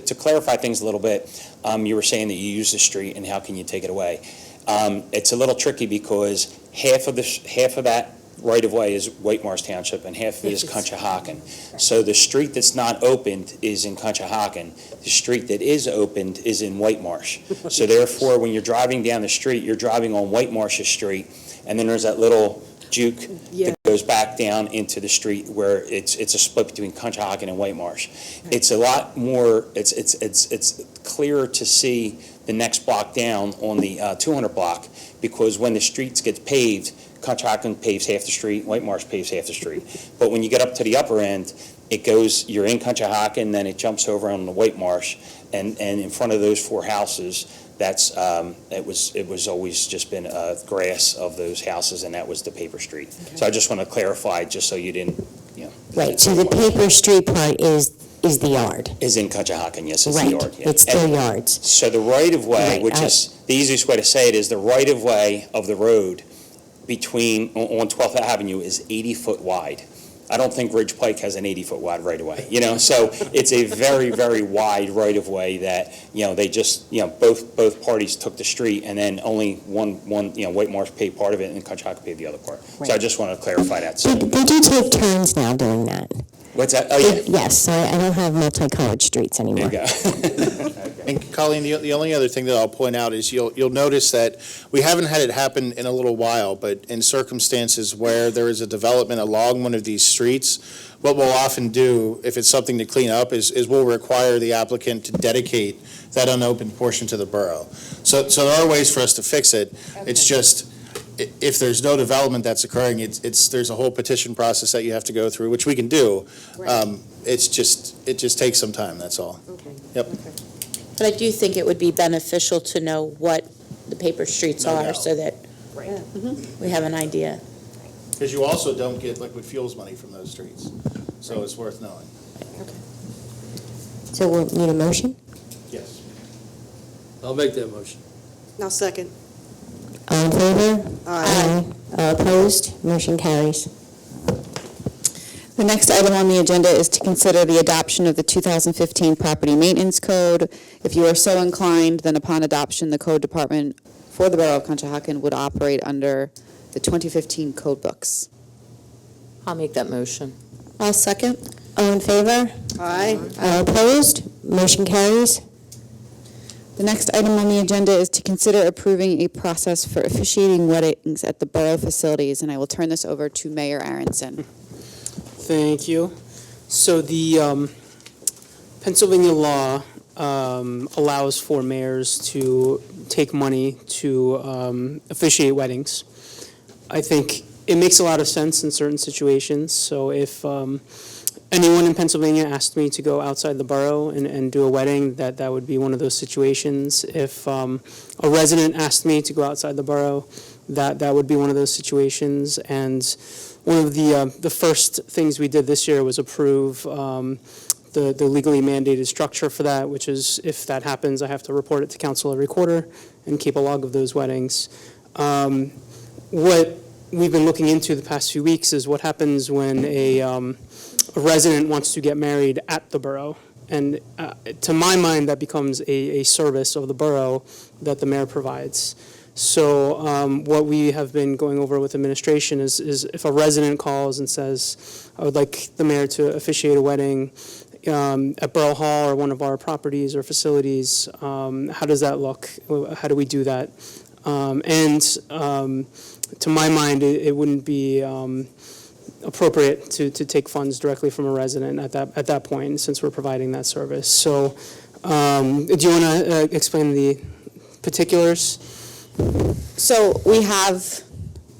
To clarify things a little bit, you were saying that you use the street and how can you take it away? It's a little tricky because half of that right-of-way is White Marsh Township and half of it is Conshohocken. So the street that's not opened is in Conshohocken. The street that is opened is in White Marsh. So therefore, when you're driving down the street, you're driving on White Marsh's street, and then there's that little juke that goes back down into the street where it's a split between Conshohocken and White Marsh. It's a lot more, it's clearer to see the next block down on the 200 block, because when the streets get paved, Conshohocken paves half the street, White Marsh paves half the street. But when you get up to the upper end, it goes, you're in Conshohocken, then it jumps over on the White Marsh, and in front of those four houses, that's it was always just been grass of those houses, and that was the paper street. So I just want to clarify, just so you didn't, Right, so the paper street part is the yard. is in Conshohocken, yes, it's the Right, yard. Yeah. it's still And yards. so the right-of-way, Right, which is, the easiest way to say it is the right-of-way of the road between, on 12th Avenue is 80 foot wide. I don't think Ridge Pike has an 80-foot wide right-of-way, so it's a very, very wide right-of-way that, they just, both parties took the street, and then only one, White Marsh paid part of it, and Conshohocken paid the other part. So I Right. just want to clarify that. So, They do take turns now doing that. what's that? Oh, yeah. Yes, so I don't have multicolored streets There anymore. you go. And Colleen, the only other thing that I'll point out is you'll notice that we haven't had it happen in a little while, but in circumstances where there is a development along one of these streets, what we'll often do, if it's something to clean up, is we'll require the applicant to dedicate that unopened portion to the borough. So there are ways for us to fix it. It's just, if there's no development that's occurring, there's a whole petition process that you have to go through, which we can do. It just takes some time, that's all. Okay. Yep. But I do think it would be beneficial to know what the paper streets No are doubt. so that Right. we have an idea. Because you also don't get liquid fuels money from those streets, so it's worth knowing. So we'll need a motion? Yes. I'll make that motion. Now second. All in favor? Aye. All opposed? Motion carries. The next item on the agenda is to consider the adoption of the 2015 Property Maintenance Code. If you are so inclined, then upon adoption, the Code Department for the Borough of Conshohocken would operate under the 2015 code books. I'll make that motion. I'll second. All in favor? Aye. All opposed? Motion carries. The next item on the agenda is to consider approving a process for officiating weddings at the borough facilities, and I will turn this over to Mayor Aronson. Thank you. So the Pennsylvania law allows for mayors to take money to officiate weddings. I think it makes a lot of sense in certain situations. So if anyone in Pennsylvania asked me to go outside the borough and do a wedding, that would be one of those situations. If a resident asked me to go outside the borough, that would be one of those situations. And one of the first things we did this year was approve the legally mandated structure for that, which is if that happens, I have to report it to council every quarter and keep a log of those weddings. What we've been looking into the past few weeks is what happens when a resident wants to get married at the borough. And to my mind, that becomes a service of the borough that the mayor provides. So what we have been going over with administration is if a resident calls and says, I would like the mayor to officiate a wedding at Borough Hall or one of our properties or facilities, how does that look? How do we do that? And to my mind, it wouldn't be appropriate to take funds directly from a resident at that point, since we're providing that service. So do you want to explain the particulars? So we have,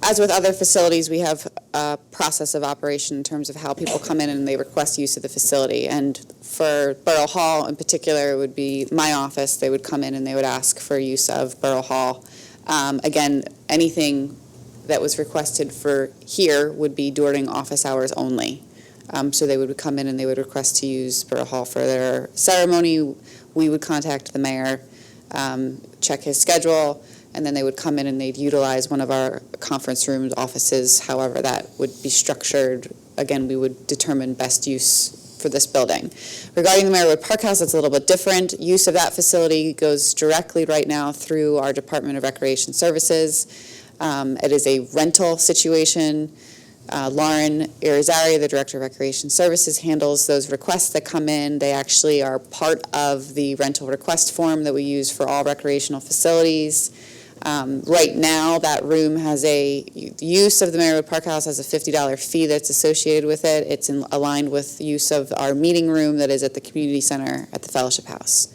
as with other facilities, we have a process of operation in terms of how people come in and they request use of the facility. And for Borough Hall in particular, it would be my office. They would come in and they would ask for use of Borough Hall. Again, anything that was requested for here would be during office hours only. So they would come in and they would request to use Borough Hall for their ceremony. We would contact the mayor, check his schedule, and then they would come in and they'd utilize one of our conference rooms, offices, however that would be structured. Again, we would determine best use for this building. Regarding the Marywood Park House, it's a little bit different. Use of that facility goes directly right now through our Department of Recreation Services. It is a rental situation. Lauren Irizarry, the Director of Recreation Services, handles those requests that come in. They actually are part of the rental request form that we use for all recreational facilities. Right now, that room has use of the Marywood Park House has a $50 fee that's associated with it. It's aligned with use of our meeting room that is at the community center at the Fellowship House.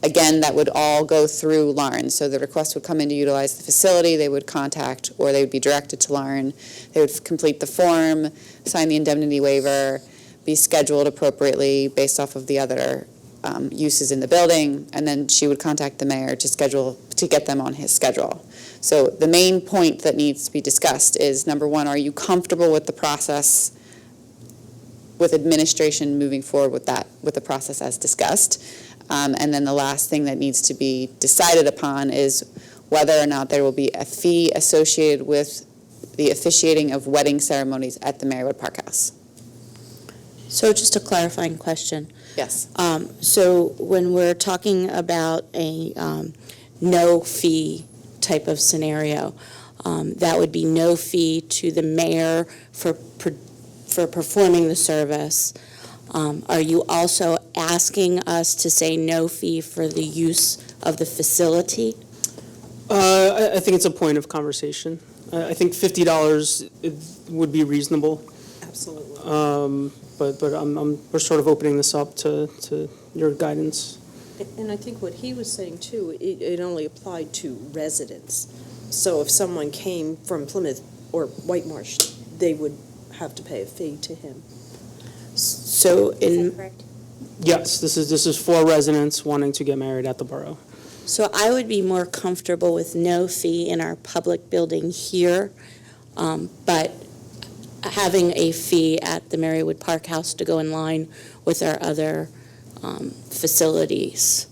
Again, that would all go through Lauren. So the request would come in to utilize the facility. They would contact, or they would be directed to Lauren. They would complete the form, sign the indemnity waiver, be scheduled appropriately based off of the other uses in the building, and then she would contact the mayor to get them on his schedule. So the main point that needs to be discussed is, number one, are you comfortable with the process, with administration moving forward with the process as discussed? And then the last thing that needs to be decided upon is whether or not there will be a fee associated with the officiating of wedding ceremonies at the Marywood Park House. So just a clarifying question. Yes. So when we're talking about a no fee type of scenario, that would be no fee to the mayor for performing the service. Are you also asking us to say no fee for the use of the facility? I think it's a point of conversation. I think $50 would be reasonable. Absolutely. But we're sort of opening this up to your guidance. And I think what he was saying too, it only applied to residents. So if someone came from Plymouth or White Marsh, they would have to pay a fee to him. So in, correct? Yes, this is for residents wanting to get married at the borough. so I would be more comfortable with no fee in our public building here, but having a fee at the Marywood Park House to go in line with our other facilities.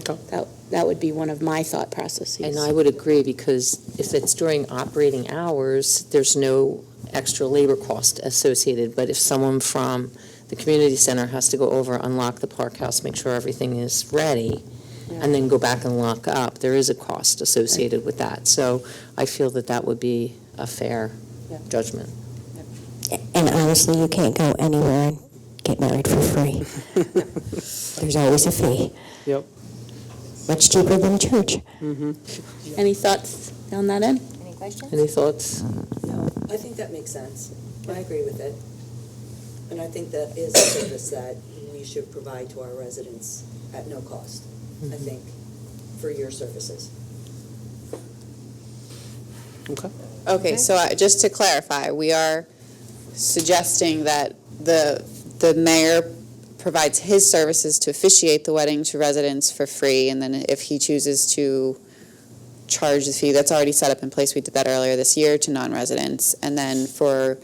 Okay. That would be one of my thought processes. And I would agree, because if it's during operating hours, there's no extra labor cost associated. But if someone from the community center has to go over, unlock the park house, make sure everything is ready, and then go back and lock up, there is a cost associated with that. So I feel that would be a fair judgment. And honestly, you can't go anywhere and get married for free. There's always a fee. Yep. Much cheaper than church. Mm-hmm. Any thoughts on that end? Any questions? Any thoughts? No, I think that makes sense. I agree with it. And I think that is a service that we should provide to our residents at no cost, I think, for your services. Okay. Okay, so just to clarify, we are suggesting that the mayor provides his services to officiate the wedding to residents for free, and then if he chooses to charge the fee, that's already set up in place. We did that earlier this year to non-residents. And then for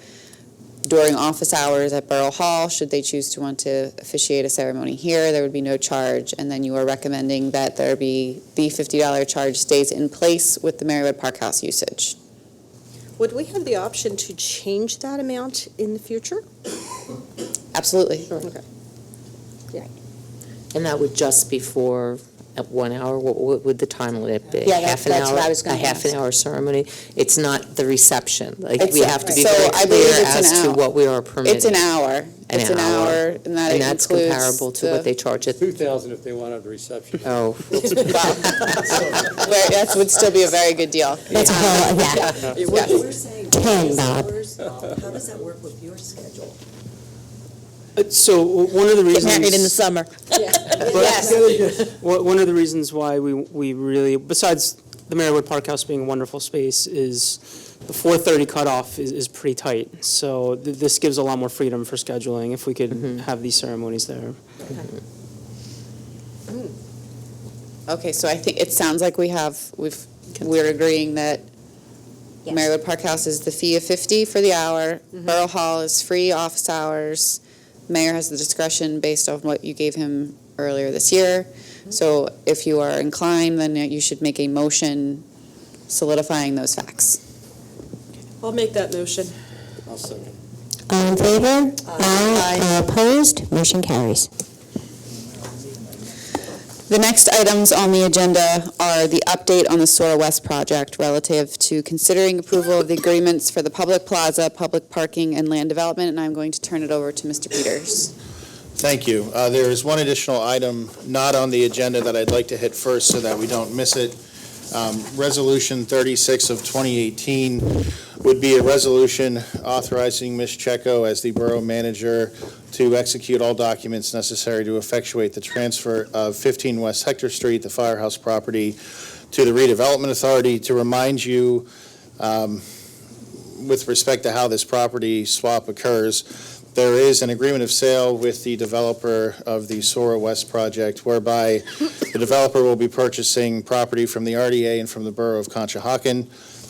during office hours at Borough Hall, should they choose to want to officiate a ceremony here, there would be no charge. And then you are recommending that there be the $50 charge stays in place with the Marywood Park House usage. Would we have the option to change that amount in the future? Absolutely. Okay. And that would just be for at 1 hour? What would the time limit be? Yeah, Half an that's hour? what I was gonna A half an ask. hour ceremony? It's not the reception. Like, It's we a- have to be so very I believe clear it's an as to hour. what we are permitting. It's an hour. An It's an hour. hour, and that And that's includes comparable to what they charge at, 2,000 if they wanted the reception. oh. That would still be a very good deal. That's a whole, yeah. What we're saying, 10, Bob. hours, how does that work with your schedule? So one of the Get reasons. married in the summer. One of the reasons why we really, besides the Marywood Park House being a wonderful space, is the 4:30 cutoff is pretty tight. So this gives a lot more freedom for scheduling if we could have these ceremonies there. Okay, so I think it sounds like we've we're agreeing that Yes. Marywood Park House is the fee of $50 for the hour. Borough Hall is free office hours. Mayor has the discretion based on what you gave him earlier this year. So if you are inclined, then you should make a motion solidifying those facts. I'll make that motion. I'll second. All in favor? Aye. All opposed? Motion carries. The next items on the agenda are the update on the Sora West project relative to considering approval of the agreements for the public plaza, public parking, and land development, and I'm going to turn it over to Mr. Peters. Thank you. There is one additional item not on the agenda that I'd like to hit first so that we don't miss it. Resolution 36 of 2018 would be a resolution authorizing Ms. Checo as the borough manager to execute all documents necessary to effectuate the transfer of 15 West Hector Street, the firehouse property, to the redevelopment authority. To remind you, with respect to how this property swap occurs, there is an agreement of sale with the developer of the Sora West project, whereby the developer will be purchasing property from the RDA and from the Borough of Conshohocken.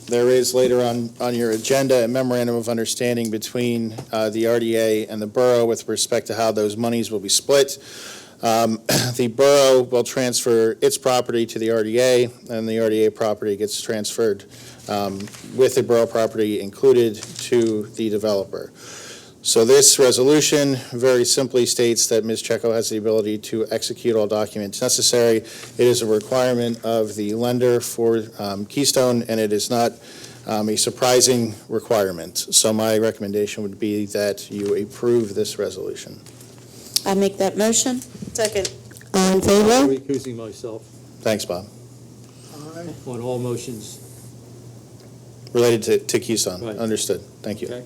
There is later on your agenda a memorandum of understanding between the RDA and the Borough with respect to how those monies will be split. The Borough will transfer its property to the RDA, and the RDA property gets transferred with the Borough property included to the developer. So this resolution very simply states that Ms. Checo has the ability to execute all documents necessary. It is a requirement of the lender for Keystone, and it is not a surprising requirement. So my recommendation would be that you approve this resolution. I make that motion. Second. All in I'm favor? recusing myself Thanks, Bob. on all motions. Related to Keystone. Right. Understood. Thank you. Okay.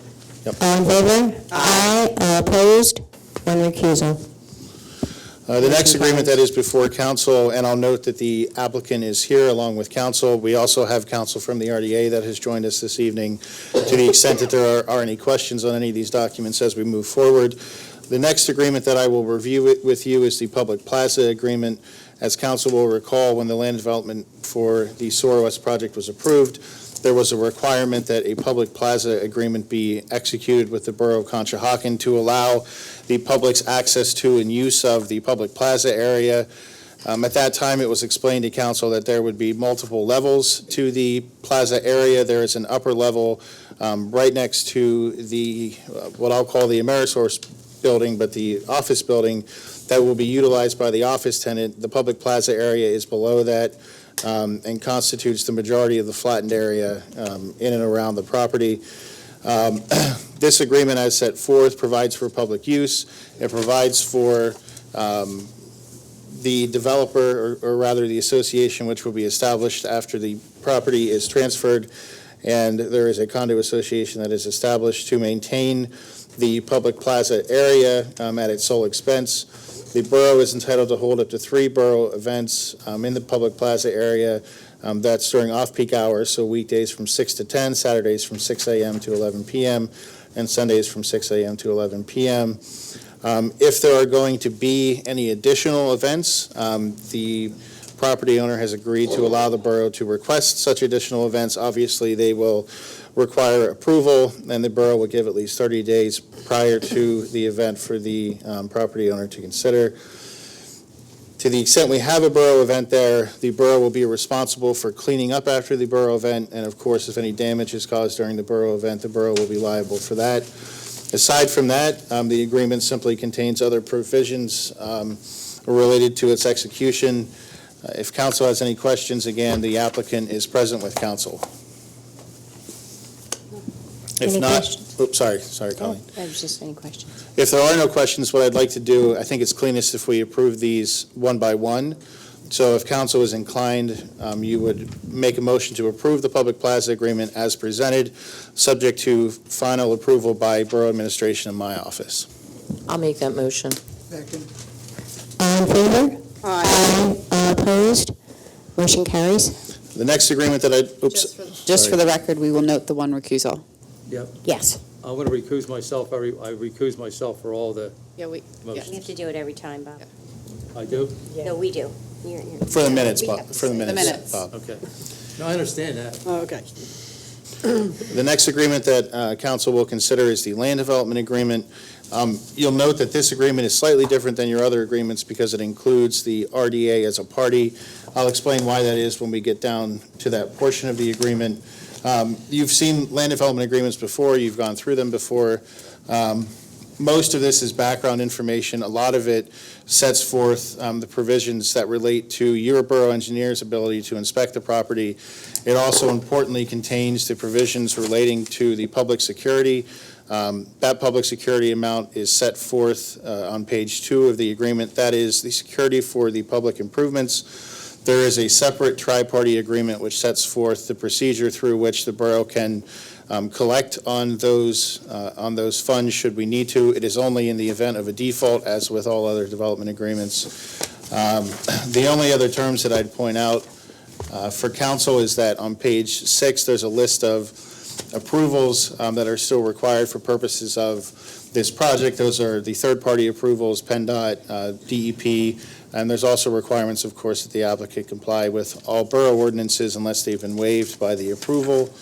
All in favor? Aye. All opposed? One recusal. The next agreement that is before council, and I'll note that the applicant is here along with council. We also have council from the RDA that has joined us this evening. To the extent that there are any questions on any of these documents as we move forward. The next agreement that I will review with you is the public plaza agreement. As council will recall, when the land development for the Sora West project was approved, there was a requirement that a public plaza agreement be executed with the Borough of Conshohocken to allow the public's access to and use of the public plaza area. At that time, it was explained to council that there would be multiple levels to the plaza area. There is an upper level right next to the, what I'll call the Amerisource building, but the office building that will be utilized by the office tenant. The public plaza area is below that. And constitutes the majority of the flattened area in and around the property. This agreement, as set forth, provides for public use. It provides for the developer, or rather the association, which will be established after the property is transferred, and there is a condo association that is established to maintain the public plaza area at its sole expense. The borough is entitled to hold up to 3 borough events in the public plaza area. That's during off-peak hours, so weekdays from 6 to 10, Saturdays from 6 a.m. to 11 p.m., and Sundays from 6 a.m. to 11 p.m. If there are going to be any additional events, the property owner has agreed to allow the borough to request such additional events. Obviously, they will require approval, and the borough will give at least 30 days prior to the event for the property owner to consider. To the extent we have a borough event there, the borough will be responsible for cleaning up after the borough event, and of course, if any damage is caused during the borough event, the borough will be liable for that. Aside from that, the agreement simply contains other provisions related to its execution. If council has any questions, again, the applicant is present with council. If Any not, questions? oops, sorry, Colleen. That was just any questions. If there are no questions, what I'd like to do, I think it's cleanest if we approve these one by one. So if council is inclined, you would make a motion to approve the public plaza agreement as presented, subject to final approval by borough administration in my office. I'll make that motion. All in favor? Aye. All opposed? Motion carries. The next agreement that Just for the record, we will note the one recusal. Yep. Yes. I'm going to recuse myself. I recuse myself for all the Yeah, we. motions. We have to do it every time, Bob. I do? No, we do. For the minutes, Bob, for the minutes. minutes. Bob. Okay. No, I understand that. Oh, okay. The next agreement that council will consider is the land development agreement. You'll note that this agreement is slightly different than your other agreements because it includes the RDA as a party. I'll explain why that is when we get down to that portion of the agreement. You've seen land development agreements before. You've gone through them before. Most of this is background information. A lot of it sets forth the provisions that relate to your borough engineer's ability to inspect the property. It also importantly contains the provisions relating to the public security. That public security amount is set forth on page 2 of the agreement. That is the security for the public improvements. There is a separate tri-party agreement which sets forth the procedure through which the borough can collect on those funds should we need to. It is only in the event of a default, as with all other development agreements. The only other terms that I'd point out for council is that on page 6, there's a list of approvals that are still required for purposes of this project. Those are the third-party approvals, PennDOT, DEP, and there's also requirements, of course, that the applicant comply with all borough ordinances unless they've been waived by the approval.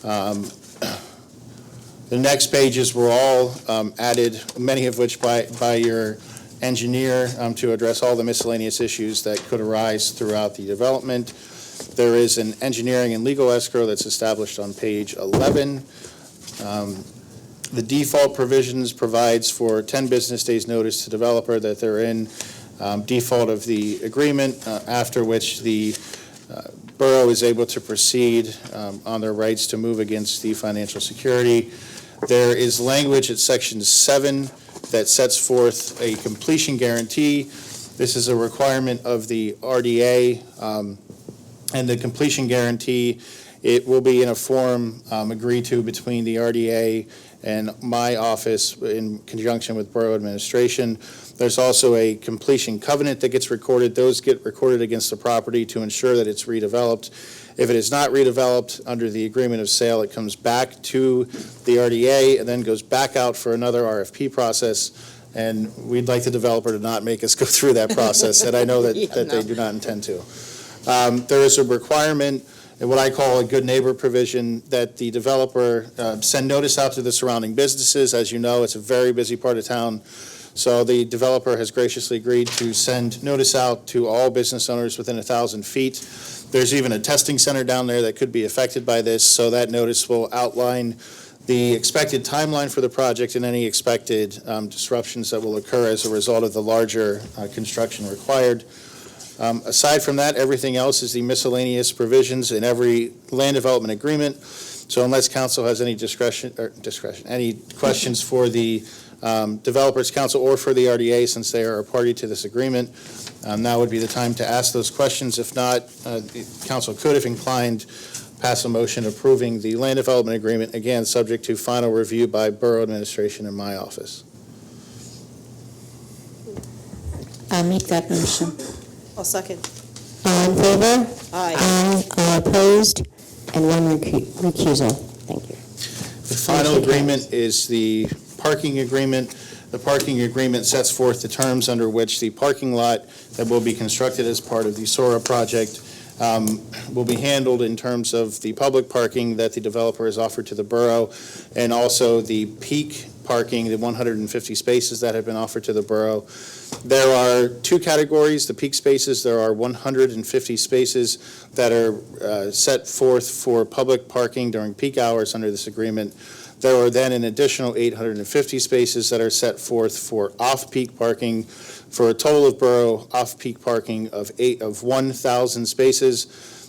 The next pages were all added, many of which by your engineer to address all the miscellaneous issues that could arise throughout the development. There is an engineering and legal escrow that's established on page 11. The default provisions provides for 10 business days notice to developer that they're in default of the agreement, after which the borough is able to proceed on their rights to move against the financial security. There is language at section 7 that sets forth a completion guarantee. This is a requirement of the RDA, and the completion guarantee, it will be in a form agreed to between the RDA and my office in conjunction with borough administration. There's also a completion covenant that gets recorded. Those get recorded against the property to ensure that it's redeveloped. If it is not redeveloped under the agreement of sale, it comes back to the RDA and then goes back out for another RFP process. And we'd like the developer to not make us go through that process, and I know that, they do not intend to. There is a requirement, what I call a good neighbor provision, that the developer send notice out to the surrounding businesses. As you know, it's a very busy part of town. So the developer has graciously agreed to send notice out to all business owners within 1,000 feet. There's even a testing center down there that could be affected by this, so that notice will outline the expected timeline for the project and any expected disruptions that will occur as a result of the larger construction required. Aside from that, everything else is the miscellaneous provisions in every land development agreement. So unless council has any any questions for the Developers Council or for the RDA, since they are a party to this agreement, now would be the time to ask those questions. If not, the council could, if inclined, pass a motion approving the land development agreement, again, subject to final review by borough administration in my office. I'll make that motion. I'll second. All in favor? Aye. Aye. All opposed? And one recusal. Thank you. The final agreement is the parking agreement. The parking agreement sets forth the terms under which the parking lot that will be constructed as part of the SORA project will be handled in terms of the public parking that the developer has offered to the borough, and also the peak parking, the 150 spaces that have been offered to the borough. There are two categories. The peak spaces, there are 150 spaces that are set forth for public parking during peak hours under this agreement. There are then an additional 850 spaces that are set forth for off-peak parking, for a total of borough off-peak parking of 1,000 spaces.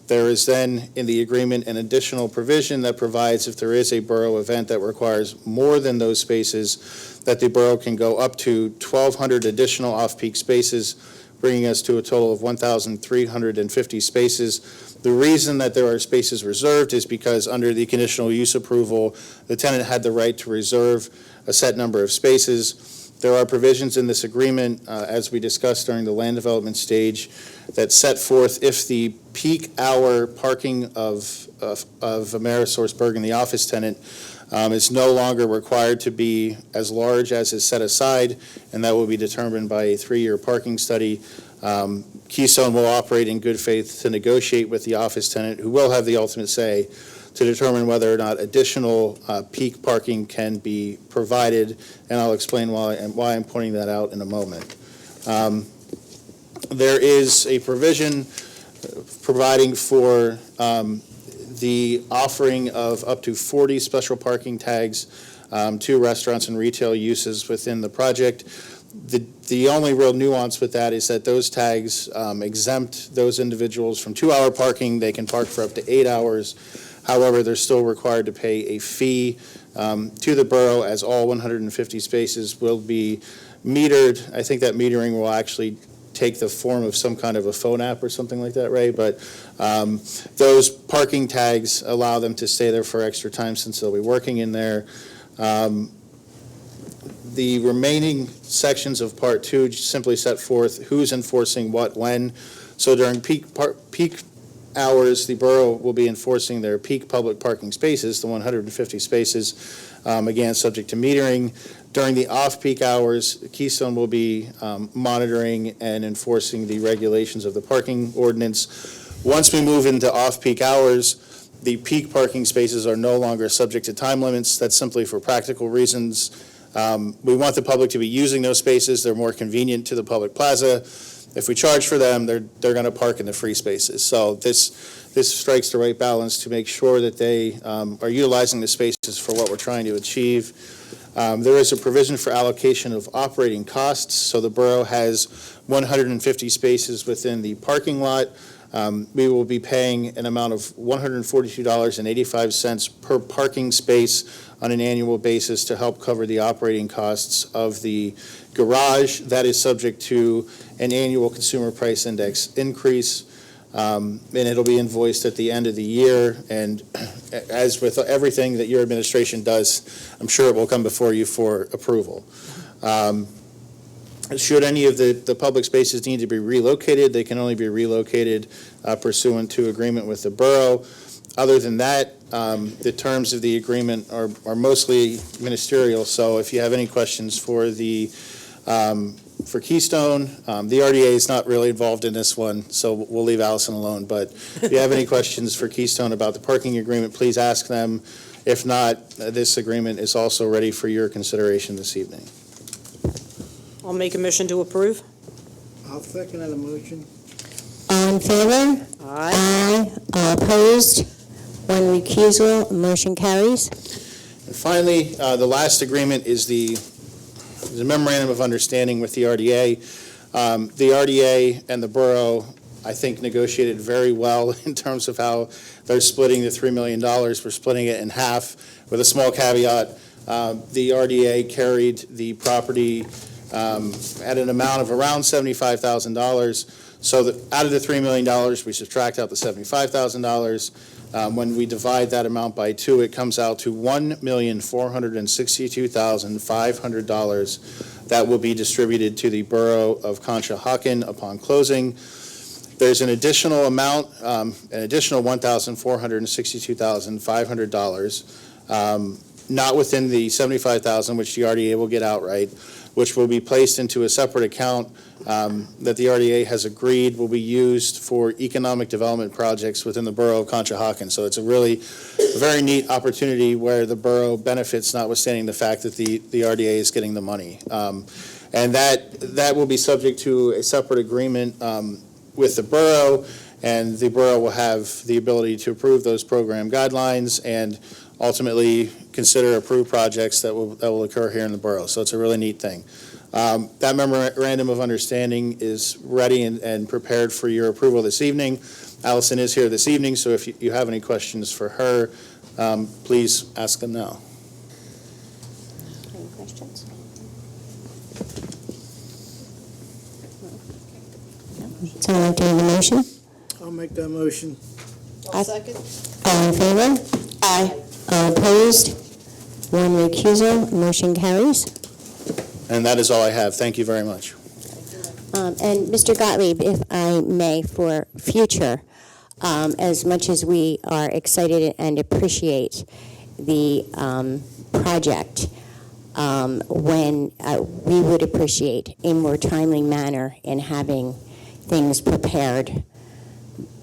There is then in the agreement an additional provision that provides if there is a borough event that requires more than those spaces, that the borough can go up to 1,200 additional off-peak spaces, bringing us to a total of 1,350 spaces. The reason that there are spaces reserved is because under the conditional use approval, the tenant had the right to reserve a set number of spaces. There are provisions in this agreement, as we discussed during the land development stage, that set forth if the peak hour parking of Amerisource Bergen, the office tenant, is no longer required to be as large as is set aside, and that will be determined by a 3-year parking study. Keystone will operate in good faith to negotiate with the office tenant, who will have the ultimate say to determine whether or not additional peak parking can be provided, and I'll explain why I'm pointing that out in a moment. There is a provision providing for the offering of up to 40 special parking tags to restaurants and retail uses within the project. The only real nuance with that is that those tags exempt those individuals from 2-hour parking. They can park for up to 8 hours. However, they're still required to pay a fee to the borough, as all 150 spaces will be metered. I think that metering will actually take the form of some kind of a phone app or something like that, Ray, but those parking tags allow them to stay there for extra time since they'll be working in there. The remaining sections of Part 2 simply set forth who's enforcing what when. So during peak hours, the borough will be enforcing their peak public parking spaces, the 150 spaces, again, subject to metering. During the off-peak hours, Keystone will be monitoring and enforcing the regulations of the parking ordinance. Once we move into off-peak hours, the peak parking spaces are no longer subject to time limits. That's simply for practical reasons. We want the public to be using those spaces. They're more convenient to the public plaza. If we charge for them, they're going to park in the free spaces. So this strikes the right balance to make sure that they are utilizing the spaces for what we're trying to achieve. There is a provision for allocation of operating costs. So the borough has 150 spaces within the parking lot. We will be paying an amount of $142.85 per parking space on an annual basis to help cover the operating costs of the garage. That is subject to an annual consumer price index increase, and it'll be invoiced at the end of the year. And as with everything that your administration does, I'm sure it will come before you for approval. Should any of the public spaces need to be relocated, they can only be relocated pursuant to agreement with the borough. Other than that, the terms of the agreement are mostly ministerial. So if you have any questions for Keystone, the RDA is not really involved in this one, so we'll leave Allison alone. But if you have any questions for Keystone about the parking agreement, please ask them. If not, this agreement is also ready for your consideration this evening. I'll make a motion to approve. I'll second that motion. All in favor? Aye. Aye. All opposed? One recusal. Motion carries. And finally, the last agreement is the memorandum of understanding with the RDA. The RDA and the borough, I think, negotiated very well in terms of how they're splitting the $3 million. We're splitting it in half with a small caveat. The RDA carried the property at an amount of around $75,000. So that out of the $3 million, we subtract out the $75,000. When we divide that amount by 2, it comes out to $1,462,500 that will be distributed to the Borough of Conshohocken upon closing. There's an additional amount, an additional $1,462,500, not within the $75,000, which the RDA will get outright, which will be placed into a separate account that the RDA has agreed will be used for economic development projects within the Borough of Conshohocken. So it's a very neat opportunity where the borough benefits, notwithstanding the fact that the RDA is getting the money. And that will be subject to a separate agreement with the borough, and the borough will have the ability to approve those program guidelines and ultimately consider approved projects that will occur here in the borough. So it's a really neat thing. That memorandum of understanding is ready and prepared for your approval this evening. Allison is here this evening, so if you have any questions for her, please ask them now. Any questions? Someone like to make a motion? I'll make that motion. I'll second. All in favor? Aye. All opposed? One recusal. Motion carries. And that is all I have. Thank you very much. And Mr. Gottlieb, if I may, for future, as much as we are excited and appreciate the project, when we would appreciate a more timely manner in having things prepared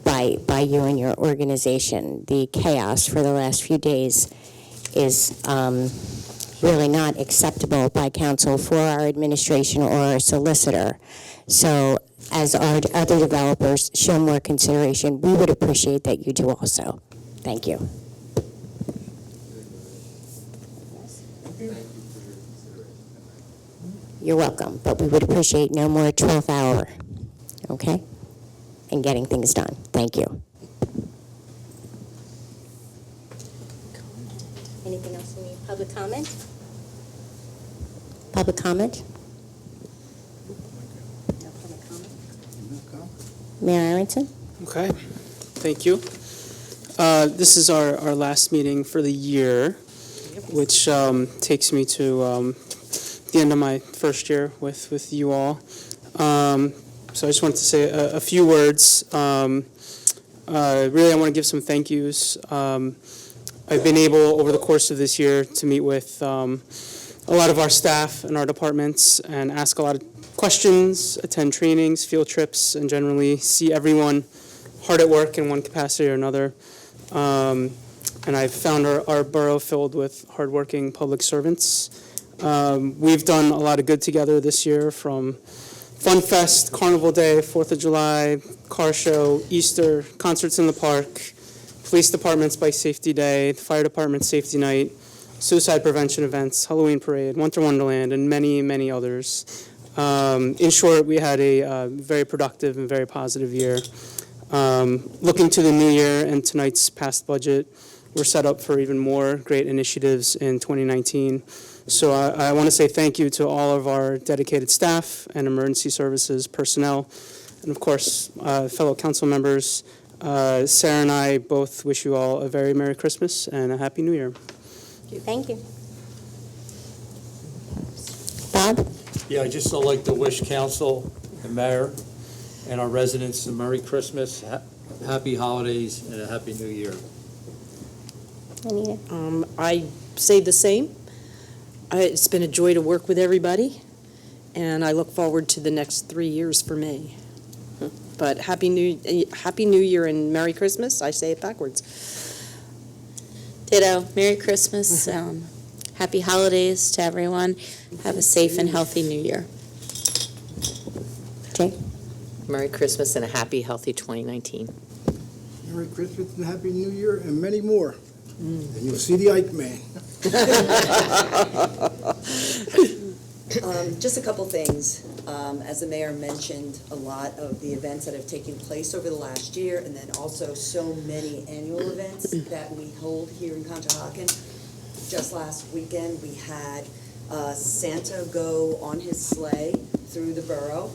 by you and your organization. The chaos for the last few days is really not acceptable by council for our administration or our solicitor. So as our other developers show more consideration, we would appreciate that you do also. Thank you. You're welcome, but we would appreciate no more 12th hour, okay? And getting things done. Thank you. Anything else in the public comment? Public comment? No public comment? Mayor Aronson? Okay, thank you. This is our last meeting for the year, which takes me to the end of my first year with you all. So I just wanted to say a few words. Really, I want to give some thank yous. I've been able, over the course of this year, to meet with a lot of our staff and our departments and ask a lot of questions, attend trainings, field trips, and generally see everyone hard at work in one capacity or another. And I've found our borough filled with hardworking public servants. We've done a lot of good together this year, from Fun Fest, Carnival Day, 4th of July, car show, Easter, concerts in the park, police department's Bike Safety Day, fire department safety night, suicide prevention events, Halloween parade, Winter Wonderland, and many, many others. In short, we had a very productive and very positive year. Looking to the new year and tonight's passed budget, we're set up for even more great initiatives in 2019. So I want to say thank you to all of our dedicated staff and emergency services personnel, and of course, fellow council members. Sarah and I both wish you all a very Merry Christmas and a Happy New Year. Thank you. Bob? Yeah, I'd just like to wish council, the mayor, and our residents a Merry Christmas, Happy Holidays, and a Happy New Year. Anita? I say the same. It's been a joy to work with everybody, and I look forward to the next 3 years for me. But Happy New Year and Merry Christmas. I say it backwards. Ditto. Merry Christmas. Happy holidays to everyone. Have a safe and healthy New Year. Jay? Merry Christmas and a happy, healthy 2019. Merry Christmas and Happy New Year and many more. And you'll see the Ike Man. Just a couple things. As the mayor mentioned, a lot of the events that have taken place over the last year, and then also so many annual events that we hold here in Conshohocken. Just last weekend, we had Santa go on his sleigh through the borough.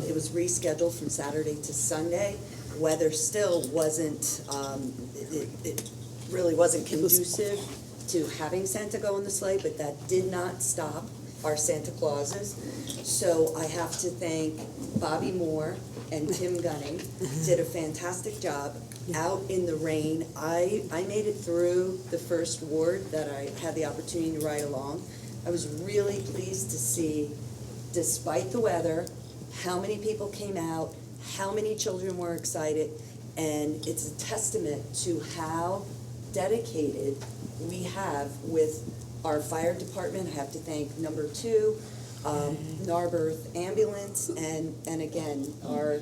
It was rescheduled from Saturday to Sunday. Weather still wasn't, it really wasn't conducive to having Santa go on the sleigh, but that did not stop our Santa Clauses. So I have to thank Bobby Moore and Tim Gunning, did a fantastic job out in the rain. I made it through the first ward that I had the opportunity to ride along. I was really pleased to see, despite the weather, how many people came out, how many children were excited, and it's a testament to how dedicated we have with our fire department. I have to thank number 2, Narberth Ambulance, and again, our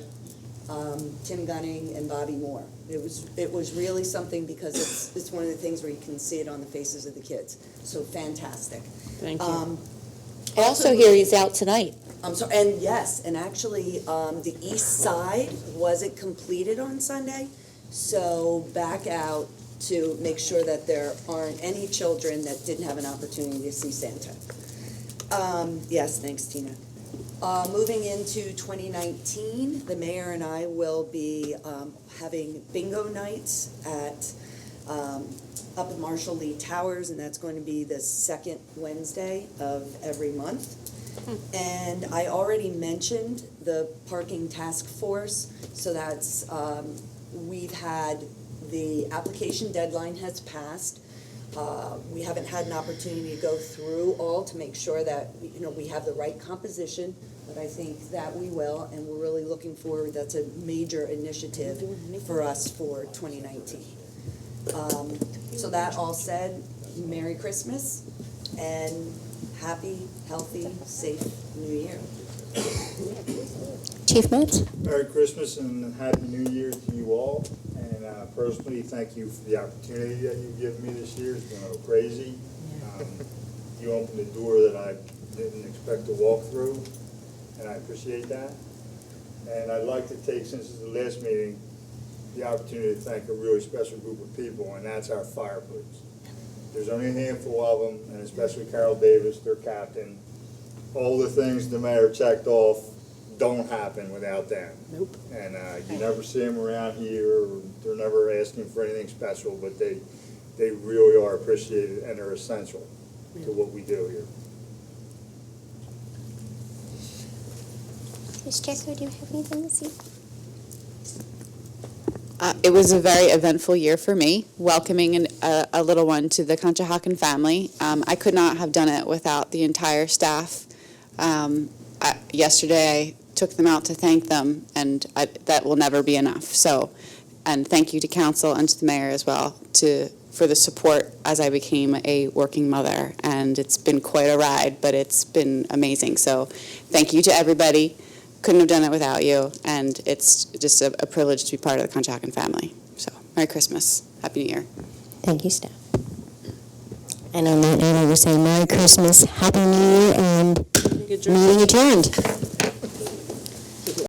Tim Gunning and Bobby Moore. It was really something, because it's one of the things where you can see it on the faces of the kids. So fantastic. Thank you. I also hear he's out tonight. I'm sorry, and yes, and actually, the east side wasn't completed on Sunday, so back out to make sure that there aren't any children that didn't have an opportunity to see Santa. Yes, thanks, Tina. Moving into 2019, the mayor and I will be having bingo nights at up at Marshall Lee Towers, and that's going to be the second Wednesday of every month. And I already mentioned the parking task force, so that's, we've had, the application deadline has passed. We haven't had an opportunity to go through all to make sure that we have the right composition but I think that we will, and we're really looking forward. That's a major initiative for us for 2019. So that all said, Merry Christmas and happy, healthy, safe New Year. Chief Moats? Merry Christmas and Happy New Year to you all. And personally, thank you for the opportunity that you've given me this year. It's been a little crazy. You opened a door that I didn't expect to walk through, and I appreciate that. And I'd like to take, since it's the last meeting, the opportunity to thank a really special group of people, and that's our fire police. There's only a handful of them, and especially Carol Davis, their captain. All the things the mayor checked off don't happen without them. Nope. And you never see them around here. They're never asking for anything special, but they really are appreciated, and they're essential to what we do here. Ms. Jesko, do you have anything to say? It was a very eventful year for me, welcoming a little one to the Conshohocken family. I could not have done it without the entire staff. Yesterday, I took them out to thank them, and that will never be enough. So, and thank you to council and to the mayor as well for the support as I became a working mother. And it's been quite a ride, but it's been amazing. So thank you to everybody. Couldn't have done it without you, and it's just a privilege to be part of the Conshohocken family. So, Merry Christmas. Happy New Year. Thank you, staff. And on that note, I will say Merry Christmas, Happy New Year, and meeting adjourned.